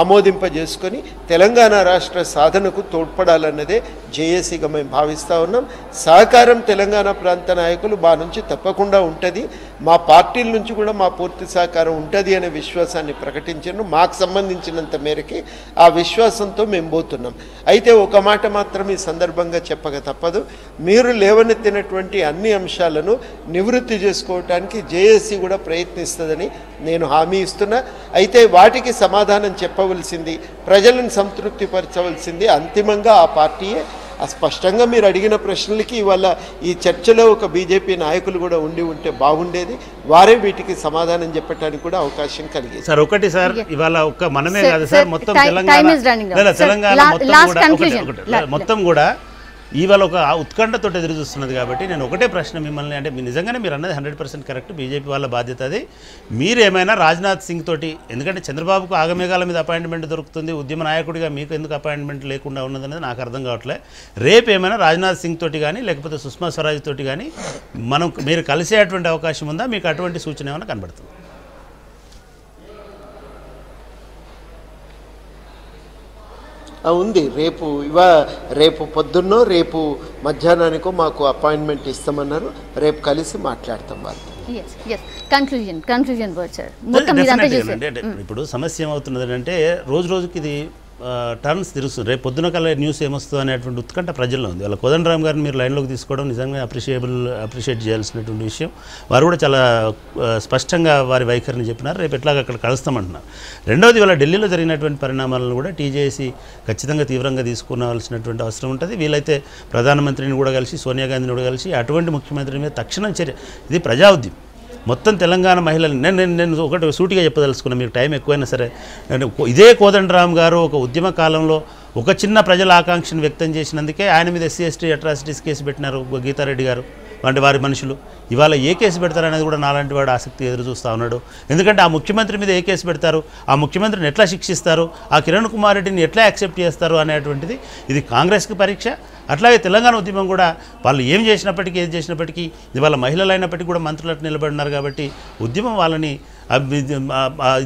ఆమోదింపజేసుకొని తెలంగాణ రాష్ట్ర సాధనకు తోడ్పడాలన్నదే జేఏసీగా మేము భావిస్తూ ఉన్నాం. సహకారం తెలంగాణ ప్రాంత నాయకులు మా నుంచి తప్పకుండా ఉంటుంది. మా పార్టీల నుంచి కూడా మా పూర్తి సహకారం ఉంటుంది అనే విశ్వాసాన్ని ప్రకటించాను. మాకు సంబంధించినంత మేరకి ఆ విశ్వాసంతో మేము పోతున్నాం. అయితే ఒక మాట మాత్రం ఈ సందర్భంగా చెప్పక తప్పదు. మీరు లేవనెత్తినటువంటి అన్ని అంశాలను నివృత్తి చేసుకోవటానికి జేఏసీ కూడా ప్రయత్నిస్తుందని నేను హామీ ఇస్తున్నా. అయితే వాటికి సమాధానం చెప్పవలసింది, ప్రజలను సంతృప్తిపరచవలసింది అంతిమంగా ఆ పార్టీయే. స్పష్టంగా మీరు అడిగిన ప్రశ్నలకి ఇవాళ ఈ చర్చలో ఒక బీజేపీ నాయకులు కూడా ఉంటే బాగుండేది. వారే వీటికి సమాధానం చెప్పడానికి కూడా అవకాశం కలిగేది. సార్ ఒకటి సార్, ఇవాళ ఒక్క మనమే కాదు సార్, మొత్తం తెలంగాణ మొత్తం కూడా ఇవాళ ఒక ఉత్కంఠతో ఎదురు చూస్తున్నది. కాబట్టి నేను ఒకటే ప్రశ్న మిమ్మల్ని, అంటే నిజంగానే మీరు అన్నది 100% కరెక్ట్, బీజేపీ వాళ్ళ బాధ్యత అది. మీరు ఏమైనా రాజ్నాథ్ సింగ్ తోటి, ఎందుకంటే చంద్రబాబుకు ఆగమేఘాల మీద అపాయింట్మెంట్ దొరుకుతుంది, ఉద్యమ నాయకుడిగా మీకు ఎందుకు అపాయింట్మెంట్ లేకుండా ఉన్నదనేది నాకు అర్థం కావట్లే. రేపు ఏమైనా రాజ్నాథ్ సింగ్ తోటి కానీ లేకపోతే సుష్మా స్వరాజ్ తోటి కానీ మీరు కలిసేటువంటి అవకాశం ఉందా? మీకు అటువంటి సూచన ఏమైనా కనబడుతుంది? ఉంది. రేపు పొద్దున్నో రేపు మధ్యాహ్నానికో మాకు అపాయింట్మెంట్ ఇస్తామన్నారు. రేపు కలిసి మాట్లాడతాం వాళ్ళతో. ఇప్పుడు సమస్య ఏమవుతున్నది అంటే రోజు రోజుకి ఇది టర్న్స్ తిరుగుతుంది. రేపు పొద్దున కల్లా న్యూస్ ఏమొస్తుంది అనేటువంటి ఉత్కంఠ ప్రజల్లో ఉంది. వాళ్ళ కోదండరామ్ గారిని మీరు లైన్లోకి తీసుకోవడం నిజంగా అప్రిషియేట్ చేయాల్సినటువంటి విషయం. వారు కూడా చాలా స్పష్టంగా వారి వైఖరిని చెప్పినారు. రేపు ఎట్లాగా అక్కడ కలుస్తామంటున్నారు. రెండవది, వాళ్ళ ఢిల్లీలో జరిగినటువంటి పరిణామాలను కూడా టీజేఏసీ ఖచ్చితంగా తీవ్రంగా తీసుకోవాల్సినటువంటి అవసరం ఉంటుంది. వీలైతే ప్రధానమంత్రిని కూడా కలిసి, సోనియా గాంధీని కూడా కలిసి అటువంటి ముఖ్యమంత్రి మీద తక్షణం చర్య. ఇది ప్రజా ఉద్యమం. మొత్తం తెలంగాణ మహిళలు నేను ఒకటి సూటిగా చెప్పదలుచుకున్నా, మీకు టైం ఎక్కువైనా సరే, ఇదే కోదండరామ్ గారు ఒక ఉద్యమ కాలంలో ఒక చిన్న ప్రజల ఆకాంక్షను వ్యక్తం చేసినందుకే ఆయన మీద SC/ST అట్రాసిటీస్ కేసు పెట్టినారు గీతారెడ్డి గారు వంటి వారి మనుషులు. ఇవాళ ఏ కేసు పెడతారనేది కూడా నాలాంటి వాడు ఆసక్తి ఎదురు చూస్తూ ఉన్నాడు. ఎందుకంటే ఆ ముఖ్యమంత్రి మీద ఏ కేసు పెడతారు, ఆ ముఖ్యమంత్రిని ఎట్లా శిక్షిస్తారు, ఆ కిరణ్ కుమార్ రెడ్డిని ఎట్లా యాక్సెప్ట్ చేస్తారు అనేటువంటిది ఇది కాంగ్రెస్కి పరీక్ష. అట్లాగే తెలంగాణ ఉద్యమం కూడా వాళ్ళు ఏం చేసినప్పటికీ ఏది చేసినప్పటికీ ఇవాళ మహిళలు అయినప్పటికీ కూడా మంత్రులకు నిలబడినారు. కాబట్టి ఉద్యమం వాళ్ళని ఇది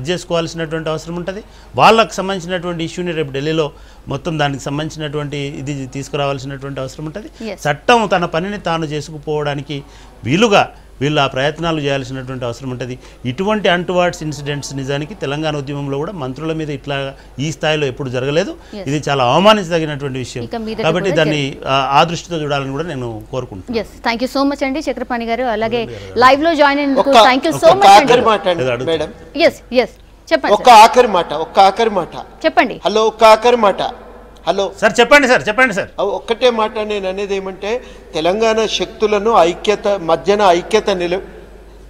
చేసుకోవాల్సినటువంటి అవసరం ఉంటుంది. వాళ్ళకు సంబంధించినటువంటి ఇష్యూని రేపు ఢిల్లీలో మొత్తం దానికి సంబంధించినటువంటి ఇది తీసుకురావాల్సినటువంటి అవసరం ఉంటుంది. చట్టం తన పనిని తాను చేసుకుపోవడానికి వీళ్ళు ఆ ప్రయత్నాలు చేయాల్సినటువంటి అవసరం ఉంటుంది. ఇటువంటి అన్టువర్డ్స్ ఇన్సిడెంట్స్ నిజానికి తెలంగాణ ఉద్యమంలో కూడా మంత్రుల మీద ఇట్లా ఈ స్థాయిలో ఎప్పుడు జరగలేదు. ఇది చాలా అవమానించదగినటువంటి విషయం. కాబట్టి దాన్ని ఆ దృష్టితో చూడాలని కూడా నేను కోరుకుంటున్నాను. థ్యాంక్ యూ సో మచ్ అండి చక్రపాణి గారు. అలాగే లైవ్ లో జాయిన్ అయినందుకు థ్యాంక్ యూ సో మచ్ అండి. చెప్పండి. ఒక్క ఆఖరి మాట చెప్పండి. హలో, ఒక్క ఆఖరి మాట. హలో సార్ చెప్పండి సార్. ఒక్కటే మాట నేను అనేది ఏమంటే తెలంగాణ శక్తులను ఐక్యత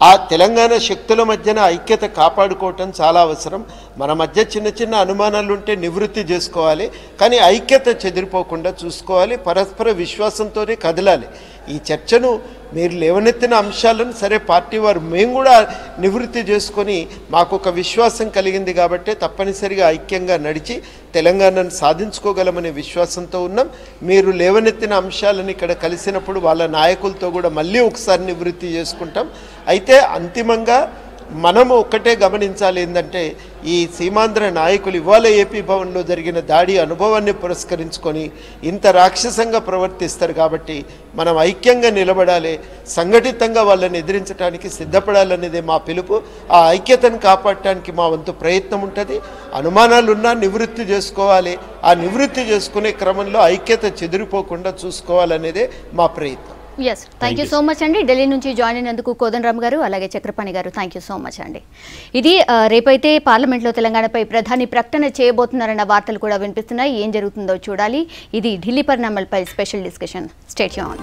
ఆ తెలంగాణ శక్తుల మధ్యన ఐక్యత కాపాడుకోవటం చాలా అవసరం. మన మధ్య చిన్న చిన్న అనుమానాలు ఉంటే నివృత్తి చేసుకోవాలి, కానీ ఐక్యత చెదిరిపోకుండా చూసుకోవాలి, పరస్పర విశ్వాసంతోనే కదలాలి. ఈ చర్చను మీరు లేవనెత్తిన అంశాలను సరే పార్టీ వారు మేము కూడా నివృత్తి చేసుకొని మాకు ఒక విశ్వాసం కలిగింది కాబట్టి తప్పనిసరిగా ఐక్యంగా నడిచి తెలంగాణను సాధించుకోగలమనే విశ్వాసంతో ఉన్నాం. మీరు లేవనెత్తిన అంశాలను ఇక్కడ కలిసినప్పుడు వాళ్ళ నాయకులతో కూడా మళ్ళీ ఒకసారి నివృత్తి చేసుకుంటాం. అయితే అంతిమంగా మనము ఒక్కటే గమనించాలి, ఏంటంటే ఈ సీమాంధ్ర నాయకులు ఇవాళ ఏపీ భవన్లో జరిగిన దాడి అనుభవాన్ని పురస్కరించుకొని ఇంత రాక్షసంగా ప్రవర్తిస్తారు కాబట్టి మనం ఐక్యంగా నిలబడాలి, సంఘటితంగా వాళ్ళని ఎదిరించడానికి సిద్ధపడాలనేదే మా పిలుపు. ఆ ఐక్యతను కాపాడటానికి మా వంతు ప్రయత్నం ఉంటుంది. అనుమానాలున్నా నివృత్తి చేసుకోవాలి, ఆ నివృత్తి చేసుకునే క్రమంలో ఐక్యత చెదిరిపోకుండా చూసుకోవాలనేదే మా ప్రయత్నం. Yes, thank you so much అండి. ఢిల్లీ నుంచి జాయిన్ అయినందుకు కోదండరామ్ గారు, అలాగే చక్రపాణి గారు, థ్యాంక్ యూ సో మచ్ అండి. ఇది రేపైతే పార్లమెంట్లో తెలంగాణపై ప్రధాని ప్రకటన చేయబోతున్నారన్న వార్తలు కూడా వినిపిస్తున్నాయి. ఏం జరుగుతుందో చూడాలి. ఇది ఢిల్లీ పరిణామాలపై స్పెషల్ డిస్కషన్. Stay tuned.